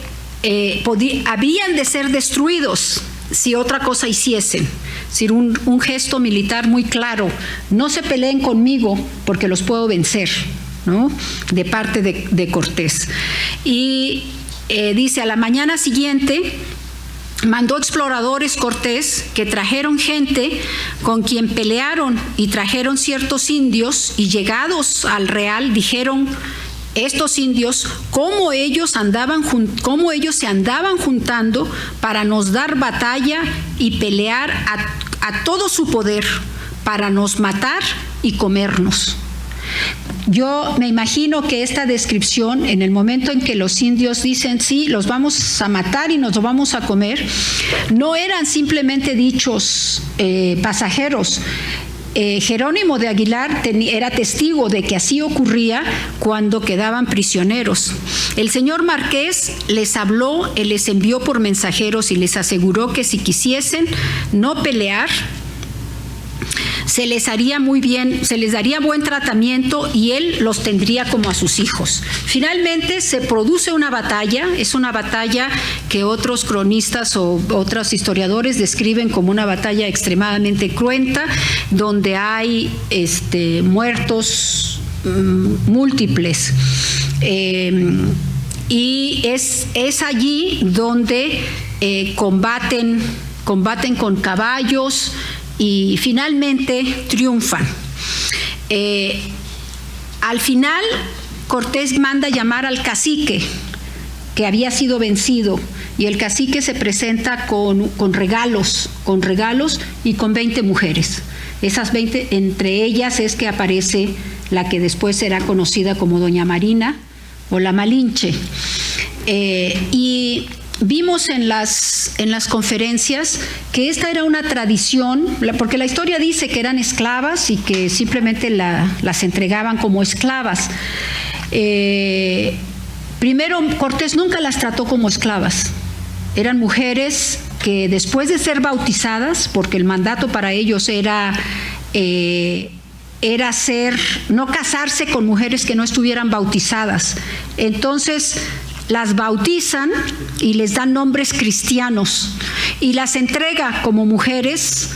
habrían de ser destruidos si otra cosa hiciesen. Es decir, un gesto militar muy claro: no se peleen conmigo porque los puedo vencer, ¿no? De parte de Cortés. Y dice, a la mañana siguiente mandó exploradores Cortés que trajeron gente con quien pelearon, y trajeron ciertos indios, y llegados al Real dijeron estos indios cómo ellos se andaban juntando para nos dar batalla y pelear a todo su poder para nos matar y comernos. Yo me imagino que esta descripción, en el momento en que los indios dicen sí, los vamos a matar y nos lo vamos a comer, no eran simplemente dichos pasajeros. Jerónimo de Aguilar era testigo de que así ocurría cuando quedaban prisioneros. El señor Marqués les habló, él les envió por mensajeros y les aseguró que si quisiesen no pelear, se les haría muy bien, se les daría buen tratamiento y él los tendría como a sus hijos. Finalmente se produce una batalla, es una batalla que otros cronistas o otros historiadores describen como una batalla extremadamente cruenta, donde hay muertos múltiples. Y es allí donde combaten con caballos y finalmente triunfan. Al final Cortés manda llamar al cacique que había sido vencido, y el cacique se presenta con regalos y con 20 mujeres. Esas 20, entre ellas es que aparece la que después será conocida como Doña Marina o la Malinche. Y vimos en las conferencias que esta era una tradición, porque la historia dice que eran esclavas y que simplemente las entregaban como esclavas. Primero, Cortés nunca las trató como esclavas. Eran mujeres que después de ser bautizadas, porque el mandato para ellos era no casarse con mujeres que no estuvieran bautizadas. Entonces las bautizan y les dan nombres cristianos y las entrega como mujeres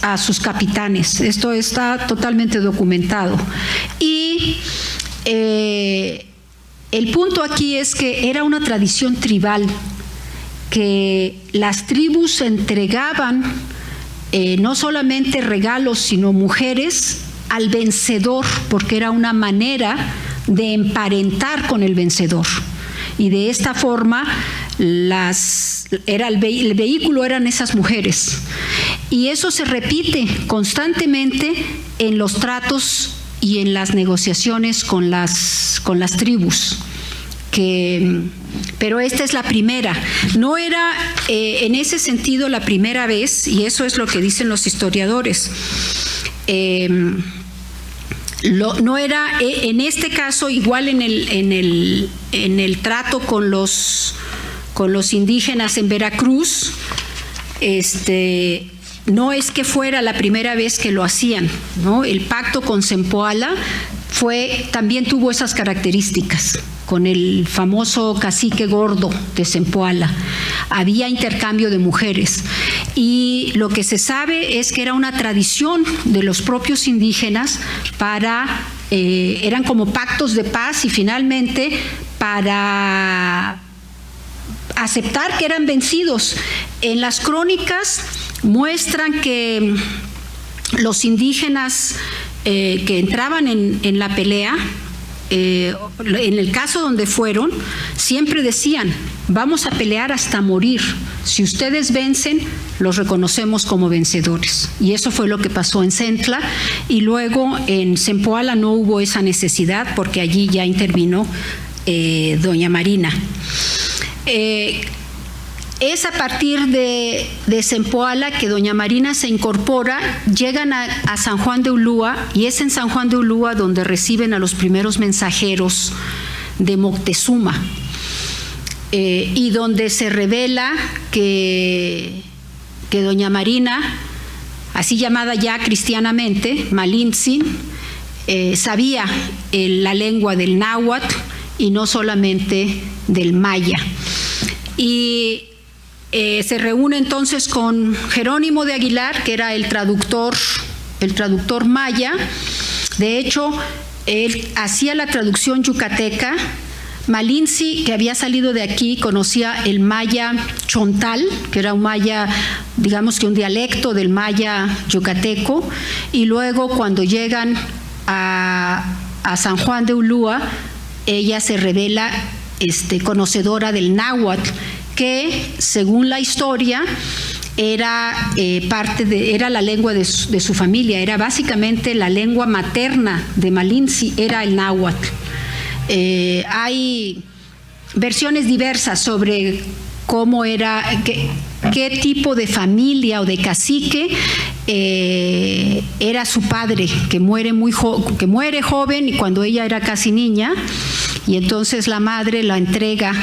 a sus capitanes. Esto está totalmente documentado. Y el punto aquí es que era una tradición tribal, que las tribus entregaban no solamente regalos, sino mujeres al vencedor, porque era una manera de emparentar con el vencedor. Y de esta forma el vehículo eran esas mujeres. Y eso se repite constantemente en los tratos y en las negociaciones con las tribus. Pero esta es la primera. No era en ese sentido la primera vez, y eso es lo que dicen los historiadores. No era en este caso igual en el trato con los indígenas en Veracruz. No es que fuera la primera vez que lo hacían, ¿no? El pacto con Zempoala también tuvo esas características. Con el famoso cacique gordo de Zempoala había intercambio de mujeres, y lo que se sabe es que era una tradición de los propios indígenas eran como pactos de paz, y finalmente para aceptar que eran vencidos. En las crónicas muestran que los indígenas que entraban en la pelea, en el caso donde fueron, siempre decían: vamos a pelear hasta morir, si ustedes vencen, los reconocemos como vencedores. Y eso fue lo que pasó en Centla, y luego en Zempoala no hubo esa necesidad, porque allí ya intervino doña Marina. Es a partir de Zempoala que doña Marina se incorpora, llegan a San Juan de Ulúa, y es en San Juan de Ulúa donde reciben a los primeros mensajeros de Moctezuma, y donde se revela que doña Marina, así llamada ya cristianamente, Malintzin, sabía la lengua del náhuatl y no solamente del maya. Y se reúne entonces con Jerónimo de Aguilar, que era el traductor maya. De hecho, él hacía la traducción yucateca. Malintzi, que había salido de aquí, conocía el maya chontal, que era un maya, digamos que un dialecto del maya yucateco, y luego cuando llegan a San Juan de Ulúa, ella se revela conocedora del náhuatl, que según la historia era era la lengua de su familia, era básicamente la lengua materna de Malintzi, era el náhuatl. Hay versiones diversas sobre cómo era, qué tipo de familia o de cacique era su padre, que muere joven, y cuando ella era casi niña, y entonces la madre la entrega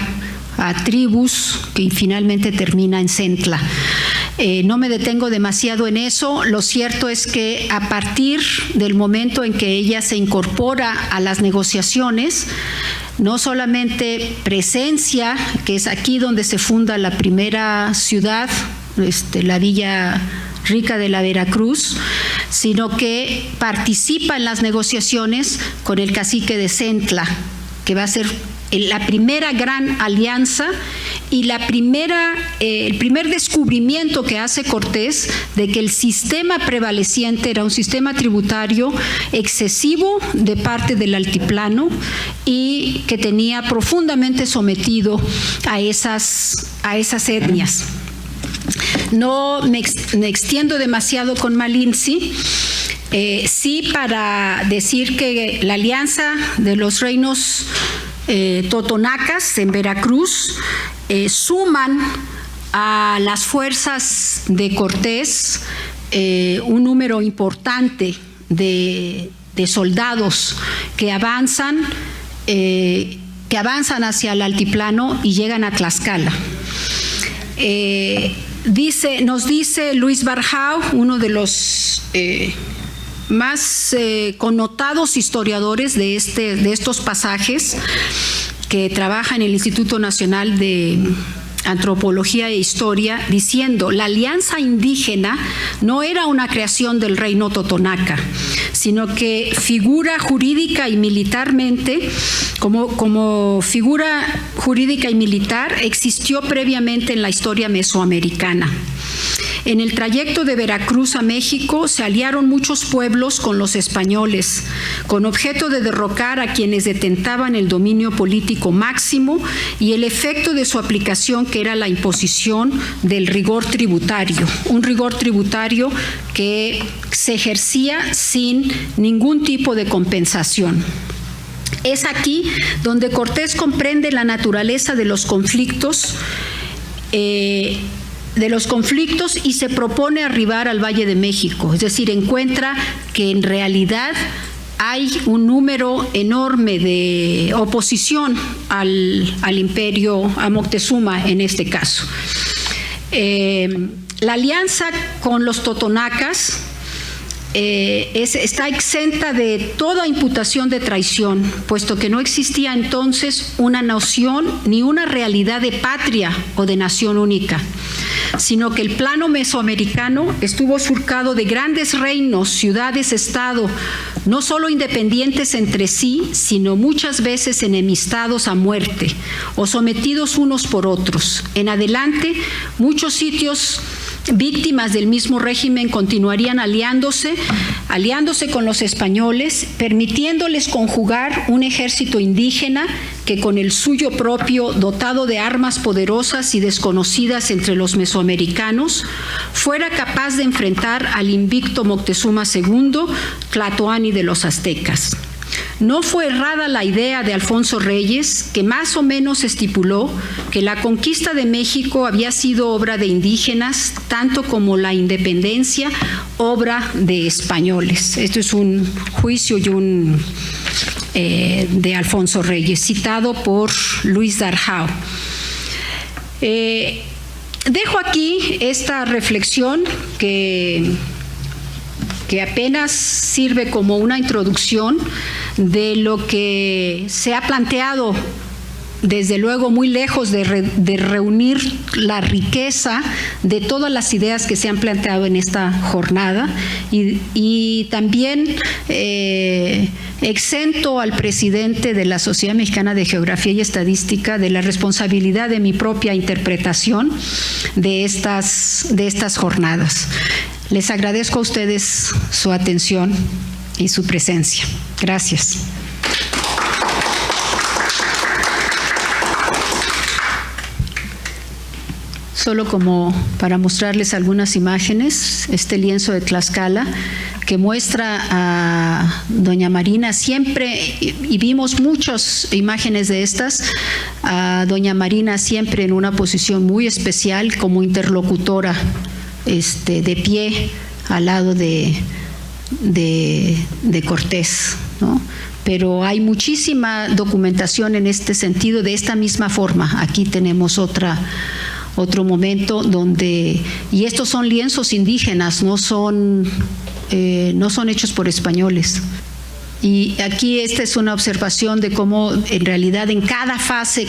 a tribus que finalmente termina en Centla. No me detengo demasiado en eso. Lo cierto es que a partir del momento en que ella se incorpora a las negociaciones, no solamente presencia, que es aquí donde se funda la primera ciudad, la Villa Rica de la Veracruz, sino que participa en las negociaciones con el cacique de Centla, que va a ser la primera gran alianza y el primer descubrimiento que hace Cortés de que el sistema prevaleciente era un sistema tributario excesivo de parte del altiplano y que tenía profundamente sometido a esas etnias. No me extiendo demasiado con Malintzi. Sí, para decir que la alianza de los reinos totonacas en Veracruz suman a las fuerzas de Cortés un número importante de nos que avanzan hacia el altiplano y llegan a Tlaxcala. Nos dice Luis Barjau, uno de los más connotados historiadores de estos pasajes, que trabaja en el Instituto Nacional de Antropología e Historia, diciendo: la alianza indígena no era una creación del reino totonaca, sino que figura jurídica y militarmente, como figura jurídica y militar, existió previamente en la historia mesoamericana. En el trayecto de Veracruz a México se aliaron muchos pueblos con los españoles, con objeto de derrocar a quienes detentaban el dominio político máximo y el efecto de su aplicación, que era la imposición del rigor tributario, un rigor tributario que se ejercía sin ningún tipo de compensación. Es aquí donde Cortés comprende la naturaleza de los conflictos y se propone arribar al Valle de México, es decir, encuentra que en realidad hay un número enorme de oposición al imperio, a Moctezuma en este caso. La alianza con los totonacas está exenta de toda imputación de traición, puesto que no existía entonces una noción ni una realidad de patria o de nación única, sino que el plano mesoamericano estuvo surcado de grandes reinos, ciudades-estado, no solo independientes entre sí, sino muchas veces enemistados a muerte o sometidos unos por otros. En adelante, muchos sitios víctimas del mismo régimen continuarían aliándose con los españoles, permitiéndoles conjugar un ejército indígena que con el suyo propio, dotado de armas poderosas y desconocidas entre los mesoamericanos, fuera capaz de enfrentar al invicto Moctezuma II, Tlatoani de los aztecas. No fue errada la idea de Alfonso Reyes, que más o menos estipuló que la conquista de México había sido obra de indígenas, tanto como la independencia, obra de españoles. Esto es un juicio de Alfonso Reyes, citado por Luis Darjao. Dejo aquí esta reflexión que apenas sirve como una introducción de lo que se ha planteado, desde luego muy lejos de reunir la riqueza de todas las ideas que se han planteado en esta jornada, y también exento al presidente de la Sociedad Mexicana de Geografía y Estadística de la responsabilidad de mi propia interpretación de estas jornadas. Les agradezco a ustedes su atención y su presencia. Gracias. Solo como para mostrarles algunas imágenes, este lienzo de Tlaxcala que muestra a doña Marina siempre, y vimos muchas imágenes de estas, a doña Marina siempre en una posición muy especial como interlocutora, de pie al lado de Cortés, ¿no? Pero hay muchísima documentación en este sentido de esta misma forma. Aquí tenemos otro momento donde, y estos son lienzos indígenas, no son hechos por españoles. Y aquí esta es una observación de cómo en realidad en cada fase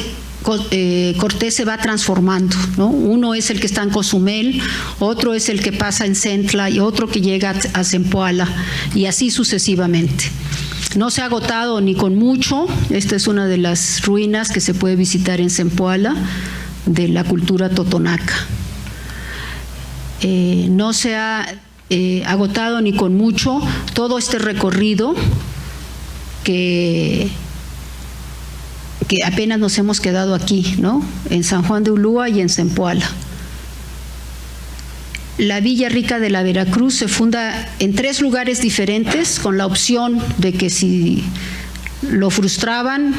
Cortés se va transformando, ¿no? Uno es el que está en Cozumel, otro es el que pasa en Centla y otro que llega a Zempoala, y así sucesivamente. No se ha agotado ni con mucho. Esta es una de las ruinas que se puede visitar en Zempoala de la cultura totonaca. No se ha agotado ni con mucho todo este recorrido que apenas nos hemos quedado aquí, ¿no? En San Juan de Ulúa y en Zempoala. La Villa Rica de la Veracruz se funda en 3 lugares diferentes, con la opción de que si lo frustraban,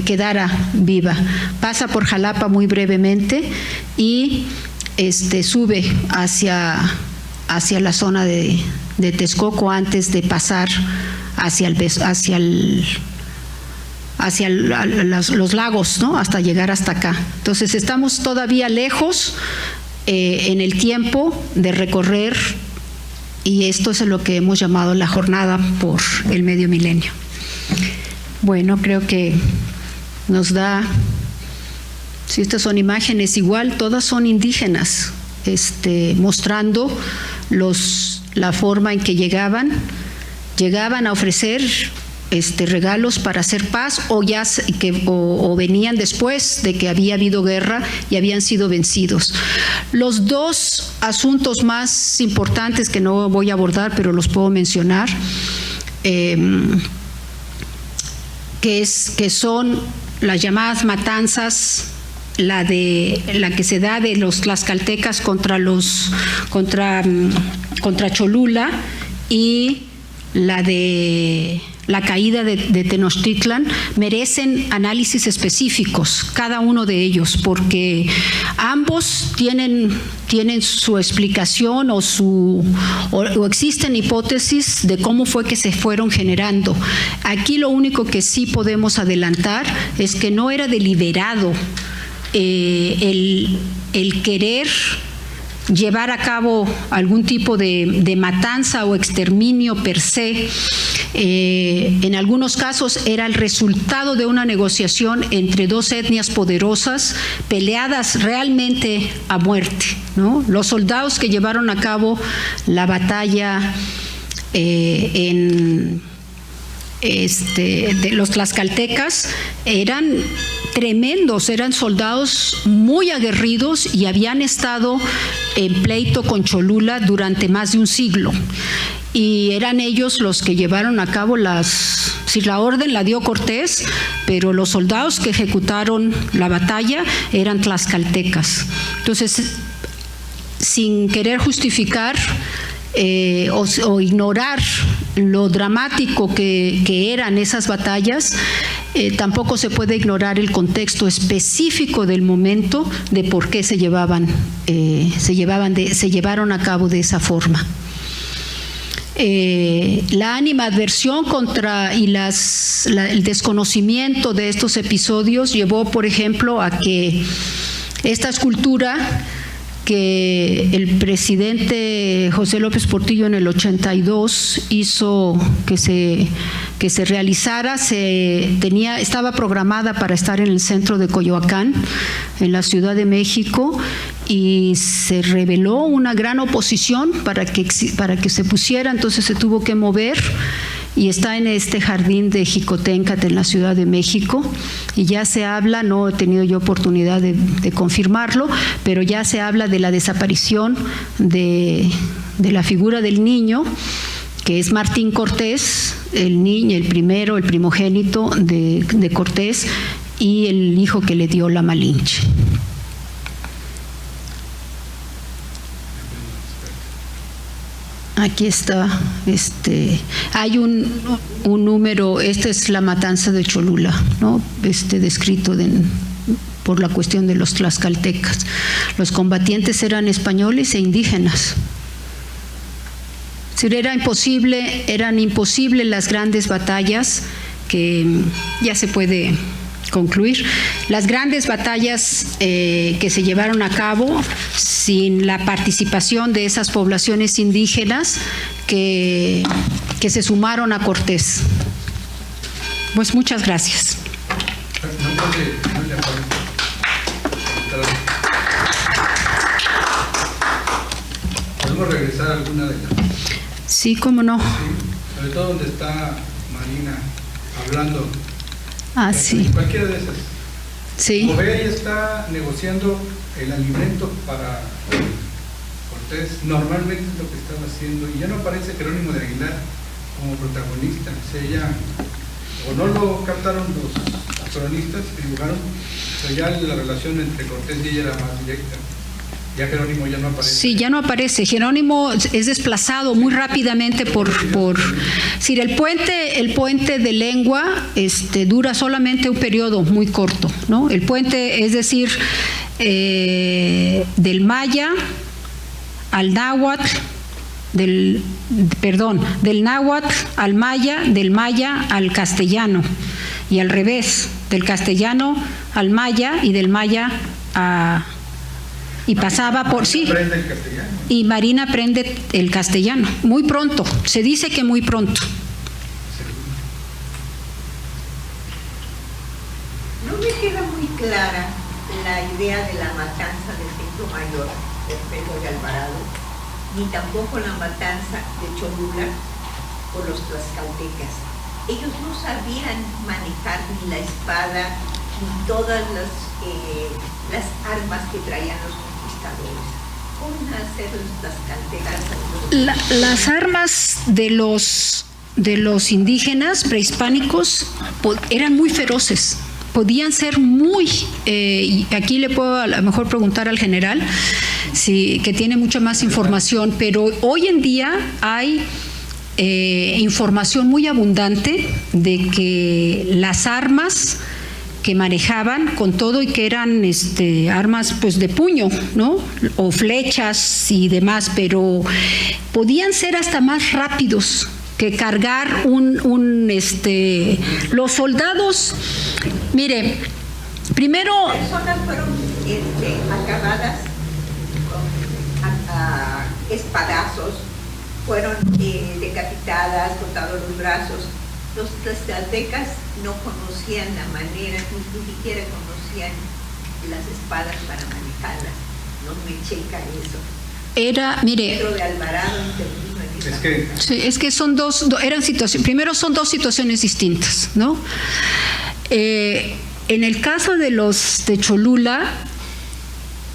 quedara viva. Pasa por Jalapa muy brevemente y sube hacia la zona de Texcoco antes de pasar hacia los lagos, ¿no? Hasta llegar hasta acá. Entonces estamos todavía lejos en el tiempo de recorrer, y esto es lo que hemos llamado la jornada por el medio milenio. Bueno, creo que nos da Si estas son imágenes igual, todas son indígenas, mostrando la forma en que llegaban a ofrecer regalos para hacer paz, o venían después de que había habido guerra y habían sido vencidos. Los dos asuntos más importantes que no voy a abordar, pero los puedo mencionar, que son las llamadas matanzas, la que se da de los tlaxcaltecas contra Cholula, y la caída de Tenochtitlan, merecen análisis específicos, cada uno de ellos, porque ambos tienen su explicación o existen hipótesis de cómo fue que se fueron generando. Aquí lo único que sí podemos adelantar es que no era deliberado el querer llevar a cabo algún tipo de matanza o exterminio per se. En algunos casos era el resultado de una negociación entre dos etnias poderosas peleadas realmente a muerte, ¿no? Los soldados que llevaron a cabo la batalla de los tlaxcaltecas eran tremendos, eran soldados muy aguerridos y habían estado en pleito con Cholula durante más de un siglo. Y eran ellos los que llevaron a cabo la orden la dio Cortés, pero los soldados que ejecutaron la batalla eran tlaxcaltecas. Entonces, sin querer justificar o ignorar lo dramático que eran esas batallas, tampoco se puede ignorar el contexto específico del momento de por qué se llevaron a cabo de esa forma. La animadversión contra y el desconocimiento de estos episodios llevó, por ejemplo, a que esta escultura que el presidente José López Portillo en el 82 hizo que se realizara, estaba programada para estar en el centro de Coyoacán, en la Ciudad de México, y se reveló una gran oposición para que se pusiera, entonces se tuvo que mover y está en este jardín de Jicoténcatl en la Ciudad de México, y ya se habla, no he tenido yo oportunidad de confirmarlo, pero ya se habla de la desaparición de la figura del niño, que es Martín Cortés, el primogénito de Cortés, y el hijo que le dio la Malinche. Aquí está, hay un número, esta es la matanza de Cholula, ¿no? Descrito por la cuestión de los tlaxcaltecas. Los combatientes eran españoles e indígenas. Eran imposibles las grandes batallas, que ya se puede concluir, las grandes batallas que se llevaron a cabo sin la participación de esas poblaciones indígenas que se sumaron a Cortés. Pues muchas gracias. ¿Podemos regresar a alguna de ellas? Sí, cómo no. Sí, sobre todo donde está Marina hablando. Sí. Cualquiera de esas. Sí. Gobea está negociando el alimento para Cortés. Normalmente es lo que estaba haciendo, y ya no aparece Jerónimo de Aguilar como protagonista. O no lo captaron los cronistas que dibujaron, pero ya la relación entre Cortés y ella era más directa. Ya Jerónimo ya no aparece. Sí, ya no aparece. Jerónimo es desplazado muy rápidamente por sí, el puente de lengua dura solamente un periodo muy corto, ¿no? El puente, es decir, del maya al náhuatl, del náhuatl al maya, del maya al castellano, y al revés, del castellano al maya y del maya a... Y pasaba por sí. Y Marina aprende el castellano muy pronto. Se dice que muy pronto. No me queda muy clara la idea de la matanza del Templo Mayor de Pedro de Alvarado, ni tampoco la matanza de Cholula por los tlaxcaltecas. Ellos no sabían manejar ni la espada ni todas las armas que traían los conquistadores. ¿Cómo hacer los tlaxcaltecas? Las armas de los indígenas prehispánicos eran muy feroces. Podían ser muy, y aquí le puedo a lo mejor preguntar al general, que tiene mucha más información, pero hoy en día hay información muy abundante de que las armas que manejaban con todo y que eran armas pues de puño, ¿no? O flechas y demás, pero podían ser hasta más rápidos que cargar los soldados. Mire, primero las personas fueron acabadas con espadazos, fueron decapitadas, cortados los brazos. Los tlaxcaltecas no conocían la manera, ni siquiera conocían las espadas para manejarlas. No me checa eso. Era, mire, Pedro de Alvarado intervino en esa. Sí, es que son eran situaciones. Primero son dos situaciones distintas, ¿no? En el caso de los de Cholula,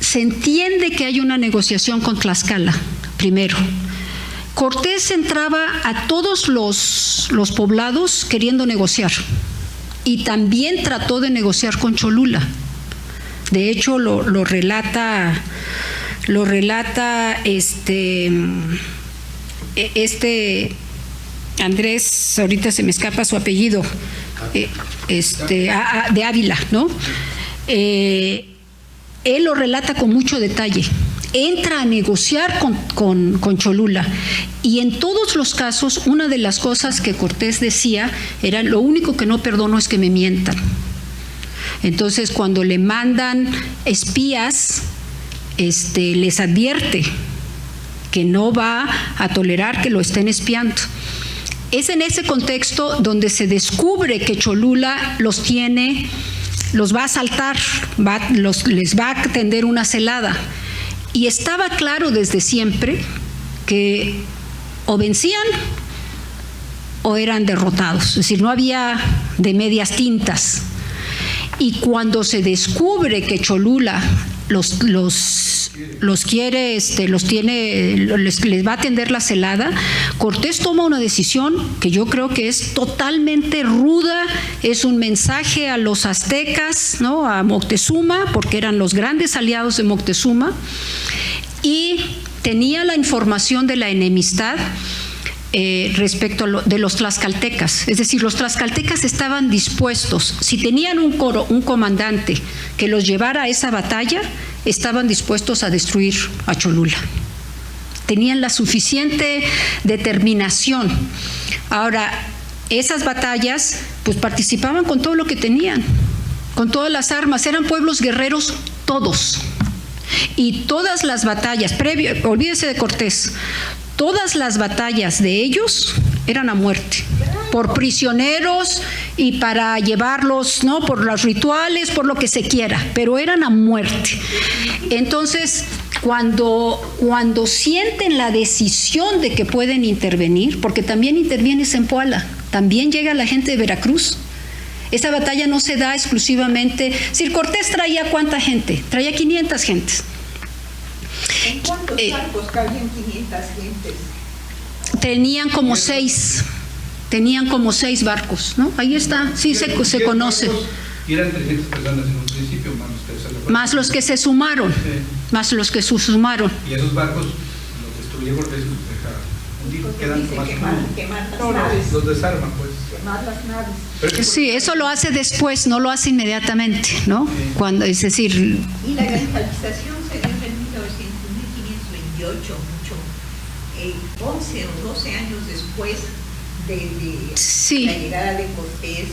se entiende que hay una negociación con Tlaxcala, primero. Cortés entraba a todos los poblados queriendo negociar y también trató de negociar con Cholula. De hecho, lo relata Andrés, ahorita se me escapa su apellido, de Ávila, ¿no? Él lo relata con mucho detalle. Entra a negociar con Cholula y en todos los casos una de las cosas que Cortés decía era: lo único que no perdono es que me mientan. Entonces, cuando le mandan espías, les advierte que no va a tolerar que lo estén espiando. Es en ese contexto donde se descubre que Cholula los va a asaltar, les va a tender una celada. Y estaba claro desde siempre que o vencían o eran derrotados, es decir, no había de medias tintas. Y cuando se descubre que Cholula les va a tender la celada, Cortés toma una decisión que yo creo que es totalmente ruda, es un mensaje a los aztecas, ¿no? A Moctezuma, porque eran los grandes aliados de Moctezuma, y tenía la información de la enemistad respecto de los tlaxcaltecas. Es decir, los tlaxcaltecas estaban dispuestos, si tenían un comandante que los llevara a esa batalla, estaban dispuestos a destruir a Cholula. Tenían la suficiente determinación. Ahora, esas batallas, pues participaban con todo lo que tenían, con todas las armas, eran pueblos guerreros todos. Y todas las batallas, olvídese de Cortés, todas las batallas de ellos eran a muerte, por prisioneros y para llevarlos, ¿no? Por los rituales, por lo que se quiera, pero eran a muerte. Entonces, cuando sienten la decisión de que pueden intervenir, porque también interviene Zempoala, también llega la gente de Veracruz. Esa batalla no se da exclusivamente. Si Cortés traía ¿cuánta gente? Traía 500 gentes. ¿En cuántos barcos cabían 500 gentes? Tenían como 6. Tenían como 6 barcos, ¿no? Ahí está, sí se conoce. Y eran 300 personas en un principio, más los que se sumaron. Sí. Más los que se sumaron. Y esos barcos, los destruye Cortés, los deja hundir, quedan más quemar las naves. Los desarman, pues. Quemar las naves. Sí, eso lo hace después, no lo hace inmediatamente, ¿no? Sí. Cuando, es decir. Y la galvanización se dio en 1528, 11 o 12 años después de sí. La llegada de Cortés.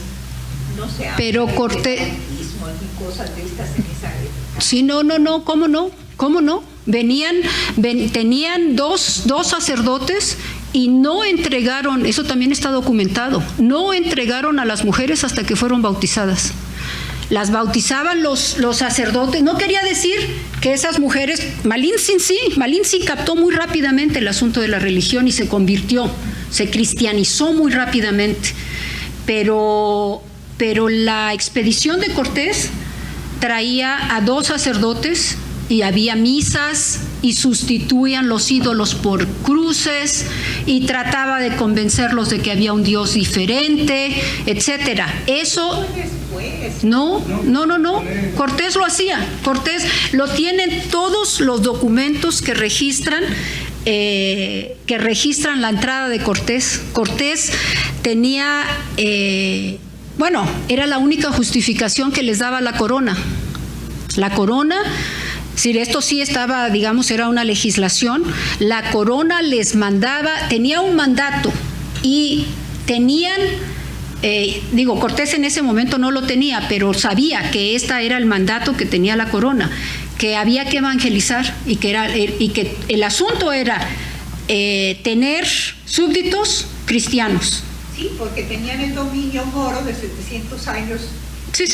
No se habla pero de Cortés ni cosas de estas en esa época. Sí, no, ¿cómo no? Tenían dos sacerdotes y no entregaron, eso también está documentado, no entregaron a las mujeres hasta que fueron bautizadas. las bautizaban los sacerdotes. No quería decir que esas mujeres, Malintzin captó muy rápidamente el asunto de la religión y se convirtió, se cristianizó muy rápidamente, pero la expedición de Cortés traía a 2 sacerdotes y había misas y sustituían los ídolos por cruces y trataba de convencerlos de que había un Dios diferente, etcétera. Eso no. Cortés lo hacía. Cortés lo tienen todos los documentos que registran la entrada de Cortés. Cortés tenía, era la única justificación que les daba la corona. La corona, si esto sí estaba, digamos, era una legislación, la corona les mandaba, tenía un mandato y tenían, Cortés en ese momento no lo tenía, pero sabía que este era el mandato que tenía la corona, que había que evangelizar y que el asunto era tener súbditos cristianos. Sí, porque tenían el dominio moro de 700 años. Sí,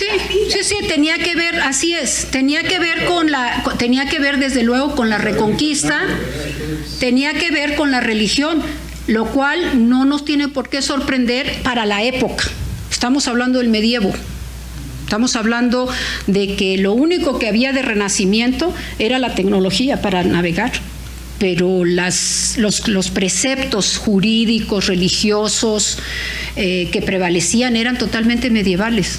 tenía que ver, así es, tenía que ver desde luego con la reconquista, tenía que ver con la religión, lo cual no nos tiene por qué sorprender para la época. Estamos hablando del medievo, estamos hablando de que lo único que había de renacimiento era la tecnología para navegar, pero los preceptos jurídicos, religiosos que prevalecían eran totalmente medievales.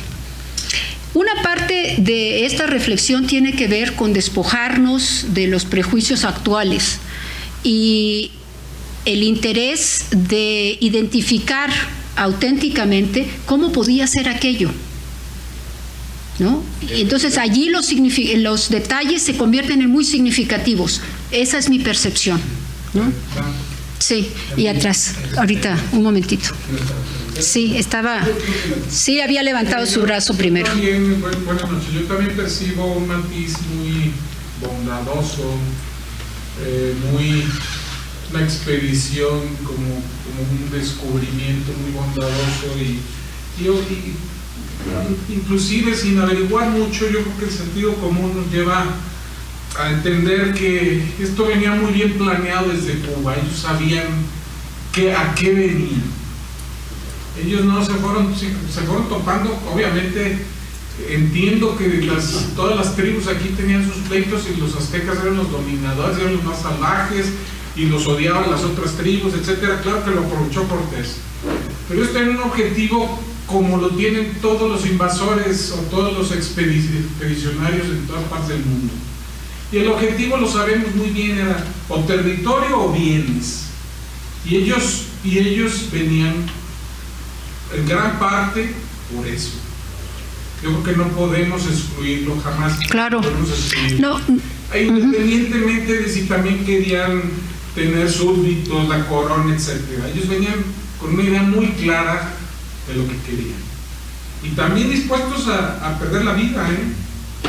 Una parte de esta reflexión tiene que ver con despojarnos de los prejuicios actuales y el interés de identificar auténticamente cómo podía ser aquello, ¿no? Entonces allí los detalles se convierten en muy significativos. Esa es mi percepción, ¿no? Sí, y atrás, ahorita, un momentito. Sí, había levantado su brazo primero. Buenas noches. Yo también percibo un matiz muy bondadoso, una expedición como un descubrimiento muy bondadoso y inclusive sin averiguar mucho, yo creo que el sentido común nos lleva a entender que esto venía muy bien planeado desde Cuba. Ellos sabían a qué venían. Ellos no se fueron topando. Obviamente entiendo que todas las tribus aquí tenían sus pleitos y los aztecas eran los dominadores, eran los más salvajes y los odiaban las otras tribus, etcétera. Claro que lo aprovechó Cortés, pero ellos tenían un objetivo como lo tienen todos los invasores o todos los expedicionarios en todas partes del mundo, y el objetivo, lo sabemos muy bien, era o territorio o bienes, y ellos venían en gran parte por eso. Yo creo que no podemos excluirlo jamás. Claro. No. Independientemente de si también querían tener súbditos, la corona, etcétera. Ellos venían con una idea muy clara de lo que querían. Y también dispuestos a perder la vida,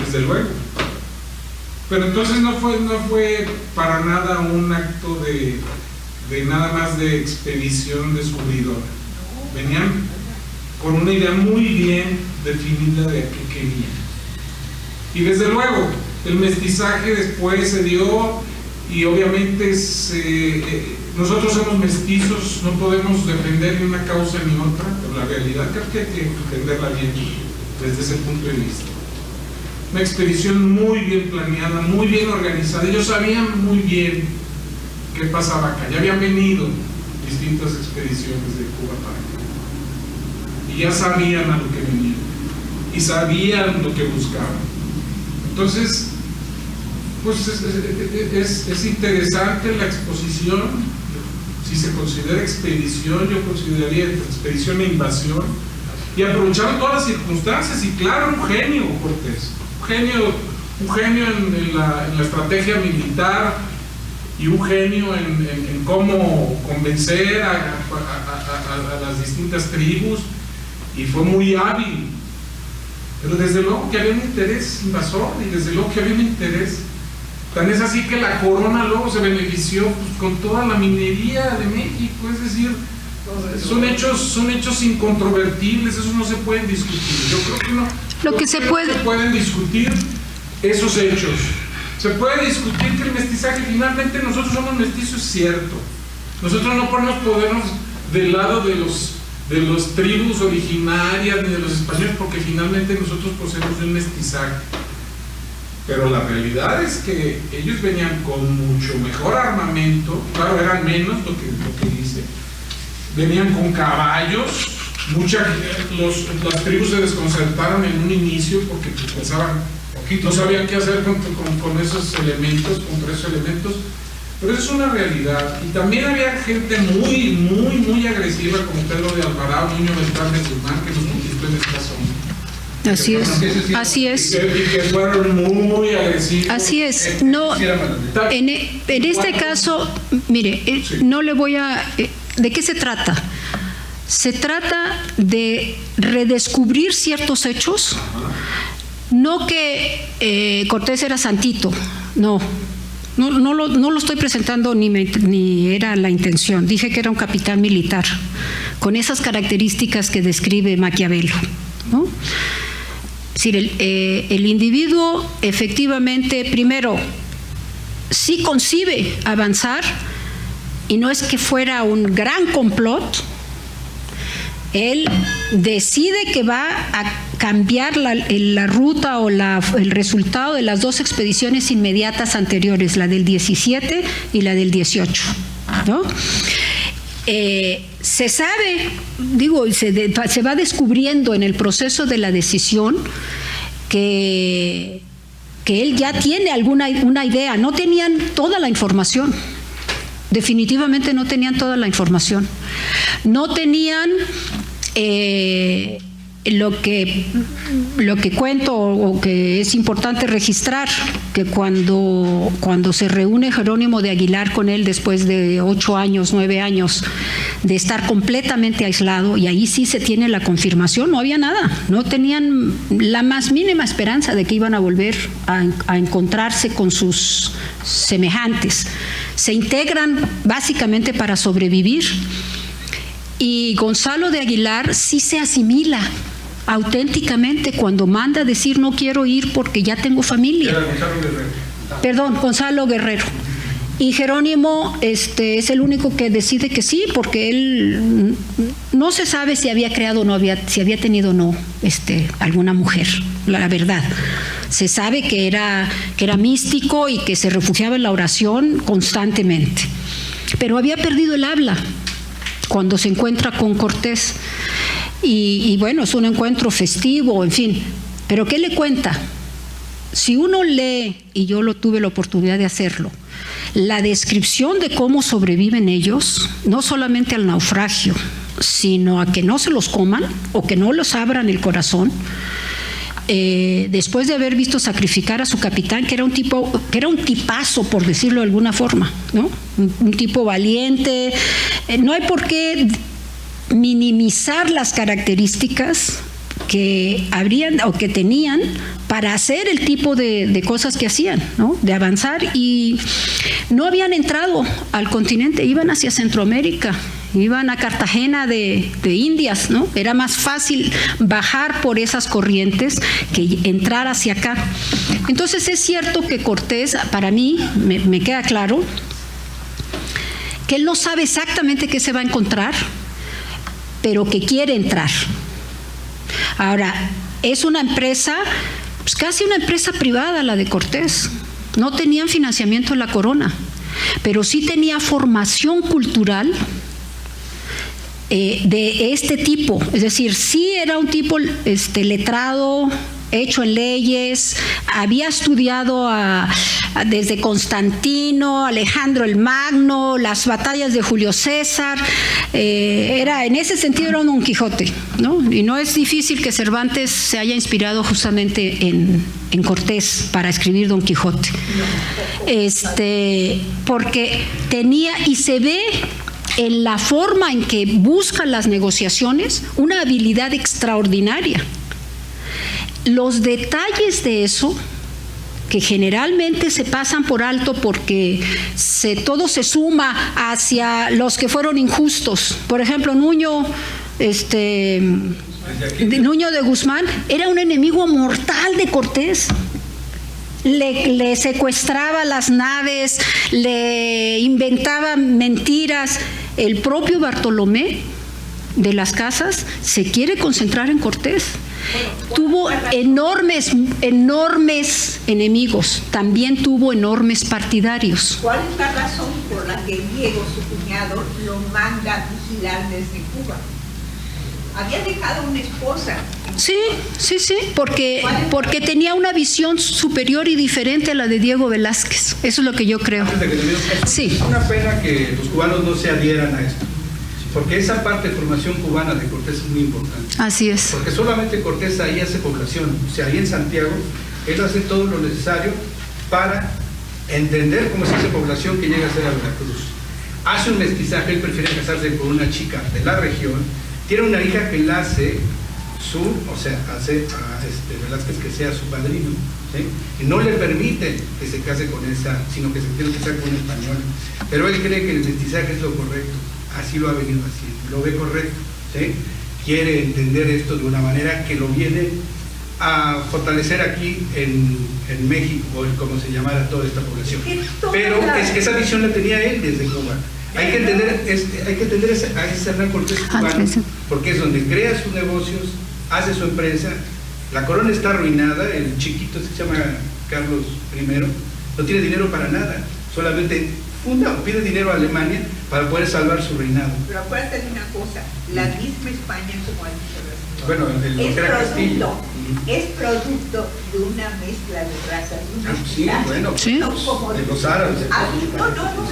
desde luego. Pero entonces no fue para nada un acto de nada más de expedición descubridora. Venían con una idea muy bien definida de qué querían. Y desde luego, el mestizaje después se dio y obviamente nosotros somos mestizos, no podemos defender ni una causa ni otra, pero la realidad creo que hay que entenderla bien desde ese punto de vista. Una expedición muy bien planeada, muy bien organizada. Ellos sabían muy bien qué pasaba acá. Ya habían venido distintas expediciones de Cuba para acá. Y ya sabían a lo que venían. Y sabían lo que buscaban. Entonces, pues es interesante la exposición. Si se considera expedición, yo consideraría expedición e invasión. Y aprovecharon todas las circunstancias. Y claro, un genio Cortés. Un genio en la estrategia militar y un genio en cómo convencer a las distintas tribus, y fue muy hábil, pero desde luego que había un interés invasor y desde luego que había un interés, tan es así que la corona luego se benefició con toda la minería de México. Es decir, son hechos incontrovertibles, esos no se pueden discutir. Yo creo que Lo que se puede... Se pueden discutir esos hechos. Se puede discutir que el mestizaje, finalmente nosotros somos mestizos, es cierto. Nosotros no podemos ponernos del lado de los tribus originarias ni de los españoles, porque finalmente nosotros poseemos un mestizaje. Pero la realidad es que ellos venían con mucho mejor armamento, claro, eran menos lo que dice, venían con caballos, las tribus se desconcertaron en un inicio porque pensaban, no sabían qué hacer con esos elementos, contra esos elementos, pero eso es una realidad. Y también había gente muy agresiva como Pedro de Alvarado, Niño Beltrán de Guzmán, que nos conquistó en esta zona. Así es, así es. Y que fueron muy agresivos. Así es. No, en este caso, mire, no le voy a... ¿De qué se trata? Se trata de redescubrir ciertos hechos. No que Cortés era santito, no lo estoy presentando ni era la intención. Dije que era un capitán militar, con esas características que describe Maquiavelo, ¿no? Es decir, el individuo efectivamente, primero, sí concibe avanzar, y no es que fuera un gran complot. Él decide que va a cambiar la ruta o el resultado de las dos expediciones inmediatas anteriores, la del 17 y la del 18, ¿no? Se sabe, se va descubriendo en el proceso de la decisión que él ya tiene una idea. No tenían toda la información, definitivamente no tenían toda la información. No tenían lo que cuento o que es importante registrar, que cuando se reúne Jerónimo de Aguilar con él después de 8 años, 9 años de estar completamente aislado, y ahí sí se tiene la confirmación, no había nada, no tenían la más mínima esperanza de que iban a volver a encontrarse con sus semejantes. Se integran básicamente para sobrevivir, y Gonzalo de Aguilar sí se asimila auténticamente cuando manda a decir no quiero ir porque ya tengo familia. Perdón, Gonzalo Guerrero. Y Jerónimo es el único que decide que sí, porque él no se sabe si había creado o no, si había tenido o no alguna mujer, la verdad. Se sabe que era místico y que se refugiaba en la oración constantemente, pero había perdido el habla cuando se encuentra con Cortés. Y bueno, es un encuentro festivo, en fin. Pero ¿qué le cuenta? Si uno lee, y yo tuve la oportunidad de hacerlo, la descripción de cómo sobreviven ellos, no solamente al naufragio, sino a que no se los coman o que no los abran el corazón, después de haber visto sacrificar a su capitán, que era un tipazo, por decirlo de alguna forma, ¿no? Un tipo valiente. No hay por qué minimizar las características que habrían o que tenían para hacer el tipo de cosas que hacían, ¿no? De avanzar, y no habían entrado al continente, iban hacia Centroamérica, iban a Cartagena de Indias, ¿no? Era más fácil bajar por esas corrientes que entrar hacia acá. Entonces es cierto que Cortés, para mí, me queda claro que él no sabe exactamente qué se va a encontrar, pero que quiere entrar. Ahora, es una empresa, pues casi una empresa privada la de Cortés. No tenían financiamiento de la corona, pero sí tenía formación cultural de este tipo. Es decir, sí era un tipo letrado, hecho en leyes, había estudiado desde Constantino, Alejandro el Magno, las batallas de Julio César. En ese sentido era un Don Quijote, ¿no? Y no es difícil que Cervantes se haya inspirado justamente en Cortés para escribir Don Quijote, porque tenía, y se ve en la forma en que busca las negociaciones, una habilidad extraordinaria. Los detalles de eso, que generalmente se pasan por alto porque todo se suma hacia los que fueron injustos. Por ejemplo, Nuño Nuño de Guzmán, era un enemigo mortal de Cortés. Le secuestraba las naves, le inventaba mentiras. El propio Bartolomé de las Casas se quiere concentrar en Cortés. Tuvo enormes enemigos, también tuvo enormes partidarios. ¿Cuál es la razón por la que Diego, su cuñado, lo manda a vigilar desde Cuba? Había dejado una esposa. Sí, porque tenía una visión superior y diferente a la de Diego Velázquez. Eso es lo que yo creo. Sí. Es una pena que los cubanos no se adhieran a esto, porque esa parte de formación cubana de Cortés es muy importante. Así es. Porque solamente Cortés ahí hace población, o sea, ahí en Santiago, él hace todo lo necesario para entender cómo se hace población que llega a ser a Veracruz. Hace un mestizaje, él prefiere casarse con una chica de la región, tiene una hija que la hace hace a Velázquez que sea su padrino, ¿sí? Y no le permite que se case con esa, sino que se tiene que casar con un español. Pero él cree que el mestizaje es lo correcto, así lo ha venido haciendo, lo ve correcto, ¿sí? Quiere entender esto de una manera que lo viene a fortalecer aquí en México, como se llamara toda esta población. Pero esa visión la tenía él desde Cuba. Hay que entender a ese Hernán Cortés cubano, porque es donde crea sus negocios, hace su empresa. La corona está arruinada, el chiquito se llama Carlos I, no tiene dinero para nada, solamente funda o pide dinero a Alemania para poder salvar su reinado. Pero acuérdate de una cosa, la misma España, como ha dicho la señora, bueno, lo que era Castillo, es producto de una mezcla de razas. Sí, bueno, ¿sí? De los árabes. No.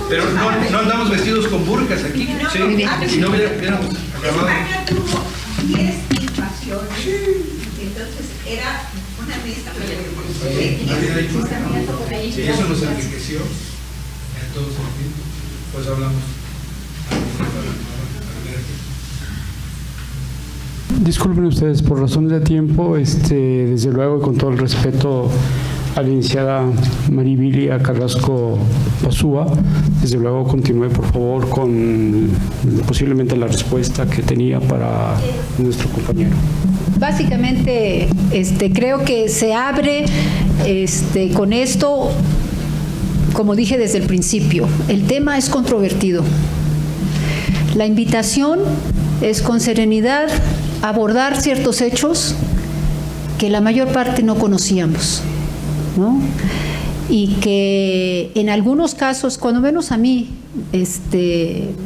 Pero no andamos vestidos con burkas aquí. No, sí, no, si no hubiéramos acabado. España tuvo 10 invasiones, entonces era una mezcla de Sí, eso nos enriqueció en todo sentido. Pues hablamos. Disculpen ustedes, por razones de tiempo, desde luego y con todo el respeto a la licenciada Maribilia Carrasco Pasúa, desde luego continúe por favor con posiblemente la respuesta que tenía para nuestro compañero. Básicamente, creo que se abre con esto, como dije desde el principio, el tema es controvertido. La invitación es con serenidad abordar ciertos hechos que la mayor parte no conocíamos, ¿no? Y que en algunos casos, cuando menos a mí,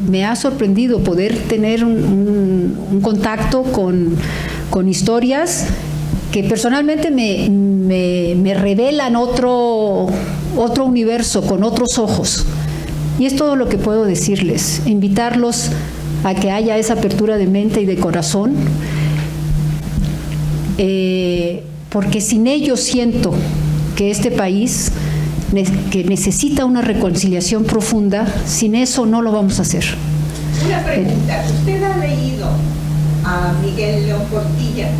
me ha sorprendido poder tener un contacto con historias que personalmente me revelan otro universo, con otros ojos. Y es todo lo que puedo decirles, invitarlos a que haya esa apertura de mente y de corazón, porque sin ellos siento que este país que necesita una reconciliación profunda, sin eso no lo vamos a hacer. Una pregunta, ¿usted ha leído a Miguel León Portilla?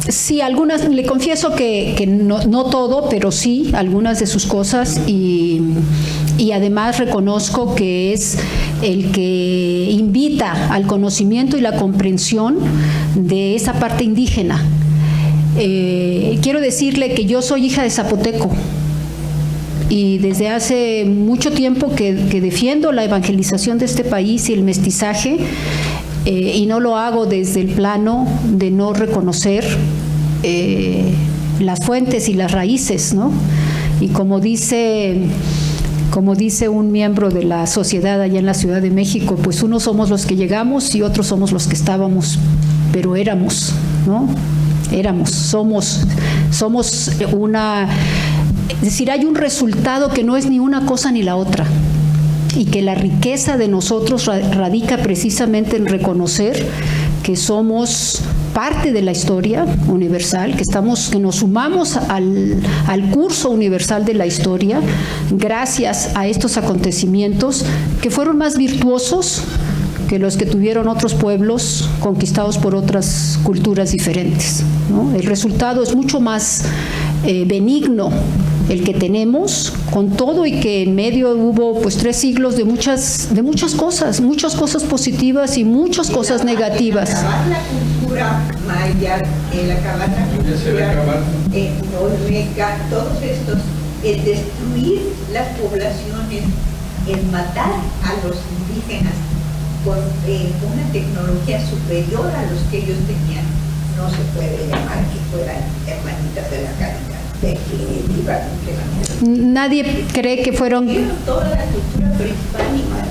Sí, algunas, le confieso que no todo, pero sí, algunas de sus cosas, y además reconozco que es el que invita al conocimiento y la comprensión de esa parte indígena. Quiero decirle que yo soy hija de zapoteco y desde hace mucho tiempo que defiendo la evangelización de este país y el mestizaje, y no lo hago desde el plano de no reconocer las fuentes y las raíces, ¿no? Y como dice un miembro de la sociedad allá en la Ciudad de México, pues unos somos los que llegamos y otros somos los que estábamos, pero éramos, ¿no? Somos una, es decir, hay un resultado que no es ni una cosa ni la otra, y que la riqueza de nosotros radica precisamente en reconocer que somos parte de la historia universal, que nos sumamos al curso universal de la historia gracias a estos acontecimientos que fueron más virtuosos que los que tuvieron otros pueblos conquistados por otras culturas diferentes, ¿no? El resultado es mucho más benigno el que tenemos, con todo y que en medio hubo pues 3 siglos de muchas cosas positivas y muchas cosas negativas. La cultura cultura maya, la cultura olmeca, todos estos, el destruir las poblaciones, el matar a los indígenas con una tecnología superior a los que ellos tenían, no se puede llamar que fueran hermanitas de la caridad. Nadie cree que fueron... Toda la cultura prehispánica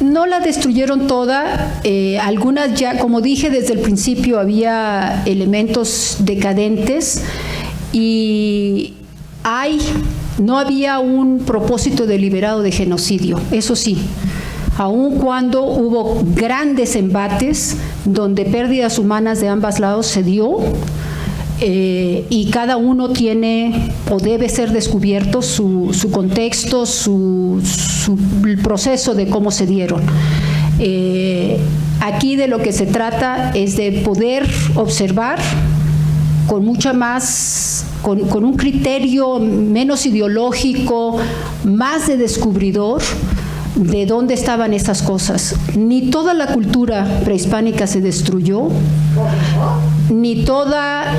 no la destruyeron toda, algunas ya, como dije desde el principio, había elementos decadentes y no había un propósito deliberado de genocidio, eso sí. Aun cuando hubo grandes embates donde pérdidas humanas de ambos lados se dio, y cada uno tiene o debe ser descubierto su contexto, el proceso de cómo se dieron. Aquí de lo que se trata es de poder observar con mucha más, con un criterio menos ideológico, más de descubridor, de dónde estaban esas cosas. Ni toda la cultura prehispánica se destruyó, ni toda,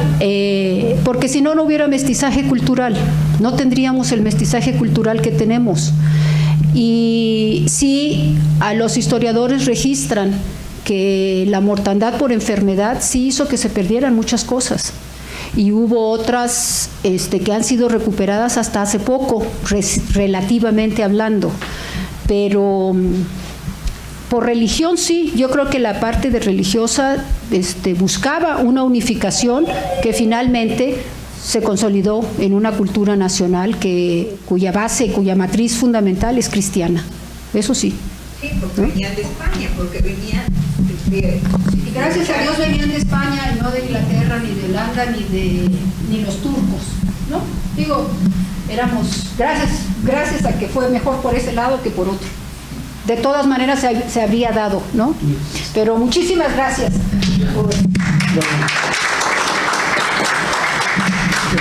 porque si no, no hubiera mestizaje cultural, no tendríamos el mestizaje cultural que tenemos. Y sí, a los historiadores registran que la mortandad por enfermedad sí hizo que se perdieran muchas cosas. Y hubo otras que han sido recuperadas hasta hace poco, relativamente hablando. Pero por religión sí, yo creo que la parte de religiosa buscaba una unificación que finalmente se consolidó en una cultura nacional cuya base, cuya matriz fundamental es cristiana, eso sí. Sí, porque venían de España, porque venían y gracias a Dios venían de España y no de Inglaterra, ni de Holanda, ni los turcos, ¿no? Digo, éramos, gracias a que fue mejor por ese lado que por otro. De todas maneras se habría dado, ¿no? Pero muchísimas gracias.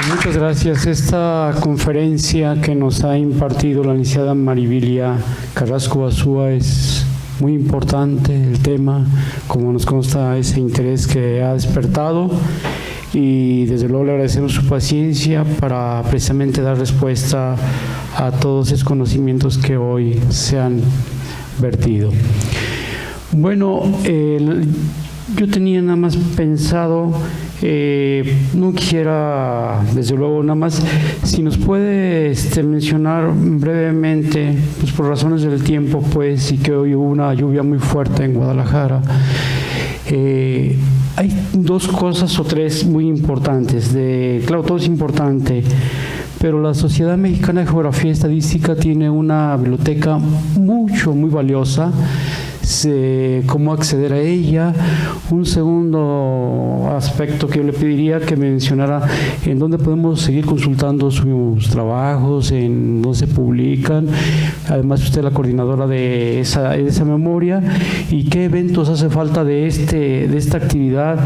Muchas gracias. Esta conferencia que nos ha impartido la licenciada Maribilia Carrasco Bazúa es muy importante, el tema, como nos consta, ese interés que ha despertado, y desde luego le agradecemos su paciencia para precisamente dar respuesta a todos esos conocimientos que hoy se han vertido. Bueno, yo tenía nada más pensado, no quisiera, desde luego, nada más, si nos puede mencionar brevemente, pues por razones del tiempo, pues, y que hoy hubo una lluvia muy fuerte en Guadalajara. Hay dos cosas o tres muy importantes, claro, todo es importante, pero la Sociedad Mexicana de Geografía y Estadística tiene una biblioteca muy valiosa. Cómo acceder a ella. Un segundo aspecto que yo le pediría que mencionara en dónde podemos seguir consultando sus trabajos, en dónde se publican, además usted es la coordinadora de esa memoria, y qué eventos hace falta de esta actividad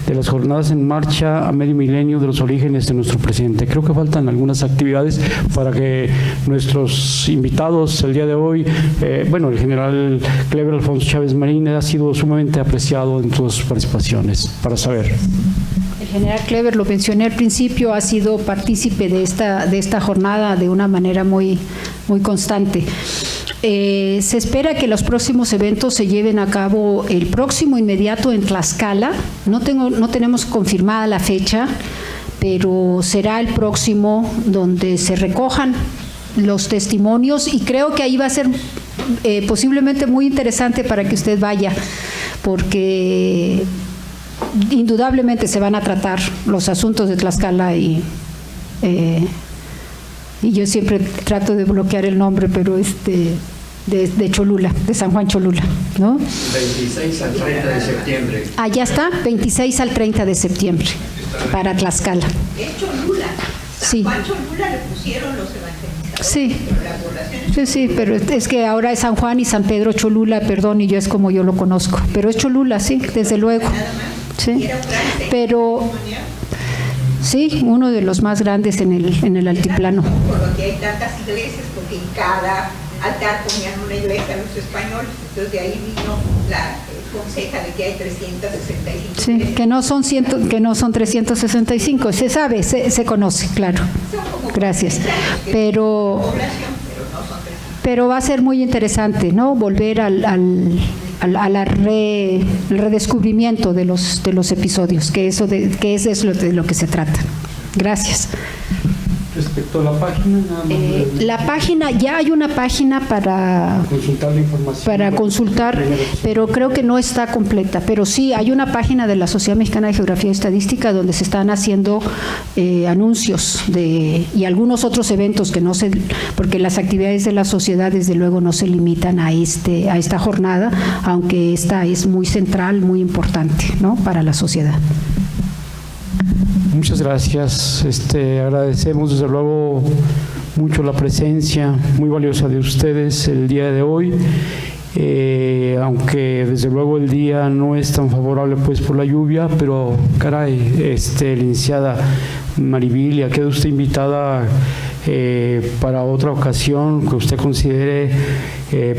de las jornadas en marcha a medio milenio de los orígenes de nuestro presidente. Creo que faltan algunas actividades para que nuestros invitados el día de hoy, el general Clever Alfonso Chávez Marín ha sido sumamente apreciado en sus participaciones, para saber. El general Clever, lo mencioné al principio, ha sido partícipe de esta jornada de una manera muy constante. Se espera que los próximos eventos se lleven a cabo el próximo inmediato en Tlaxcala. No tenemos confirmada la fecha, pero será el próximo donde se recojan los testimonios, y creo que ahí va a ser posiblemente muy interesante para que usted vaya, porque indudablemente se van a tratar los asuntos de Tlaxcala y yo siempre trato de bloquear el nombre, pero de Cholula, de San Juan Cholula, ¿no? 26 al 30 de septiembre. Ah, ya está, 26 al 30 de septiembre para Tlaxcala. Es Cholula. Sí. San Juan Cholula le pusieron los evangelistas. Sí. Sí, pero es que ahora es San Juan y San Pedro Cholula, perdón, y yo es como yo lo conozco, pero es Cholula, sí, desde luego. Sí. Pero sí, uno de los más grandes en el altiplano. Por lo que hay tantas iglesias, porque en cada altar ponían una iglesia a los españoles. Entonces de ahí vino la conseja de que hay 365. Sí, que no son 365, se sabe, se conoce, claro. Gracias. Pero va a ser muy interesante, ¿no? Volver al redescubrimiento de los episodios, que es de lo que se trata. Gracias. Respecto a la página, la página, ya hay una página para consultar la información. Para consultar, pero creo que no está completa. Pero sí, hay una página de la Sociedad Mexicana de Geografía y Estadística donde se están haciendo anuncios y algunos otros eventos que no se, porque las actividades de la sociedad desde luego no se limitan a esta jornada, aunque esta es muy central, muy importante, ¿no?, para la sociedad. Muchas gracias. Agradecemos desde luego mucho la presencia muy valiosa de ustedes el día de hoy, aunque desde luego el día no es tan favorable pues por la lluvia, pero caray, licenciada Maribilia, queda usted invitada para otra ocasión que usted considere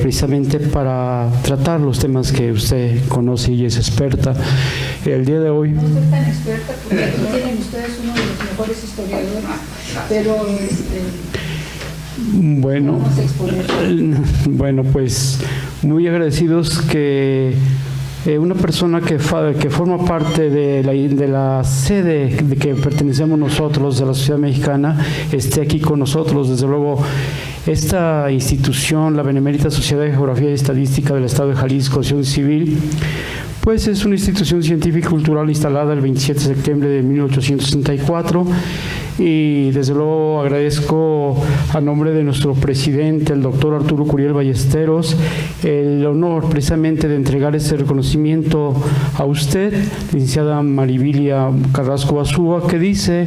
precisamente para tratar los temas que usted conoce y es experta. El día de hoy... No soy tan experta porque aquí tienen ustedes uno de los mejores historiadores, pero bueno, pues muy agradecidos que una persona que forma parte de la sede de que pertenecemos nosotros, de la Sociedad Mexicana, esté aquí con nosotros. Desde luego, esta institución, la Benemérita Sociedad de Geografía y Estadística del Estado de Jalisco, Acción Civil, pues es una institución científica y cultural instalada el 27 de septiembre de 1864, y desde luego agradezco a nombre de nuestro presidente, el doctor Arturo Curiel Ballesteros, el honor precisamente de entregar este reconocimiento a usted, licenciada Maribilia Carrasco Basúa, que dice: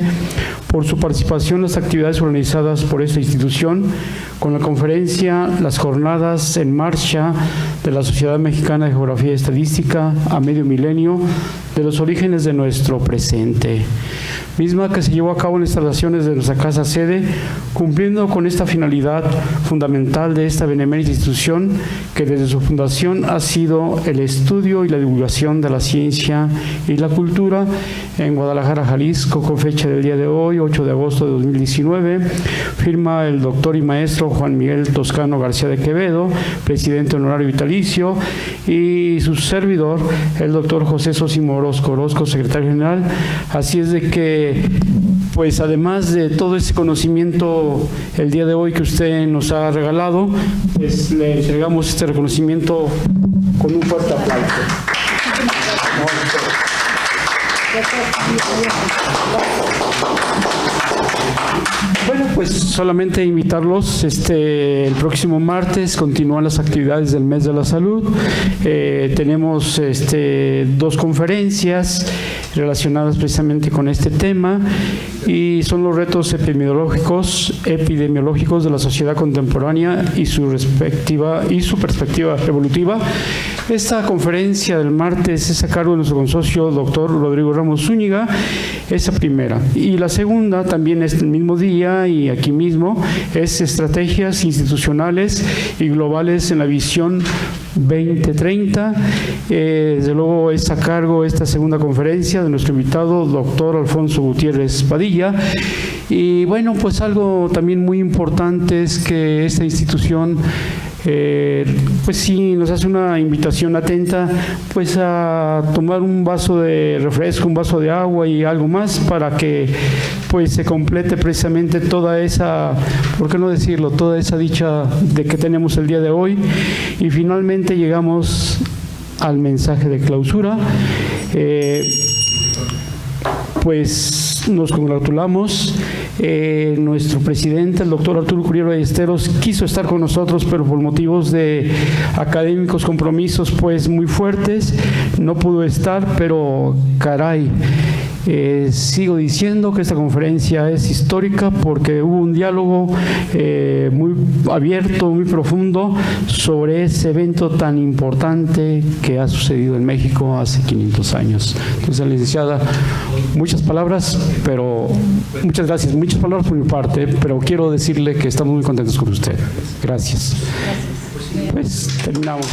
por su participación en las actividades organizadas por esta institución, con la conferencia Las Jornadas en Marcha de la Sociedad Mexicana de Geografía y Estadística a medio milenio de los orígenes de nuestro presente, misma que se llevó a cabo en instalaciones de nuestra casa sede, cumpliendo con esta finalidad fundamental de esta benemérita institución, que desde su fundación ha sido el estudio y la divulgación de la ciencia y la cultura en Guadalajara, Jalisco, con fecha del día de hoy, 8 de agosto de 2019, firma el doctor y maestro Juan Miguel Toscano García de Quevedo, presidente honorario vitalicio, y su servidor, el doctor José Sosimo Orozco, secretario general. Así es de que, pues además de todo ese conocimiento el día de hoy que usted nos ha regalado, pues le entregamos este reconocimiento con un fuerte aplauso. Bueno, pues solamente invitarlos, el próximo martes continúan las actividades del mes de la salud. Tenemos 2 conferencias relacionadas precisamente con este tema, y son los retos epidemiológicos de la sociedad contemporánea y su perspectiva evolutiva. Esta conferencia del martes es a cargo de nuestro consocio doctor Rodrigo Ramos Zúñiga, esa primera. Y la segunda también es el mismo día y aquí mismo, es estrategias institucionales y globales en la visión 2030. Desde luego es a cargo esta segunda conferencia de nuestro invitado, doctor Alfonso Gutiérrez Padilla. Y bueno, pues algo también muy importante es que esta institución pues sí nos hace una invitación atenta pues a tomar un vaso de refresco, un vaso de agua y algo más, para que pues se complete precisamente toda esa, ¿por qué no decirlo?, toda esa dicha de que tenemos el día de hoy. Y finalmente llegamos al mensaje de clausura. Pues nos congratulamos. Nuestro presidente, el doctor Arturo Curiel Ballesteros, quiso estar con nosotros, pero por motivos de académicos, compromisos pues muy fuertes, no pudo estar, pero caray, Sigo diciendo que esta conferencia es histórica porque hubo un diálogo muy abierto, muy profundo sobre ese evento tan importante que ha sucedido en México hace 500 años. Entonces, licenciada, muchas palabras, pero muchas gracias, muchas palabras por mi parte, pero quiero decirle que estamos muy contentos con usted. Gracias. Pues terminamos.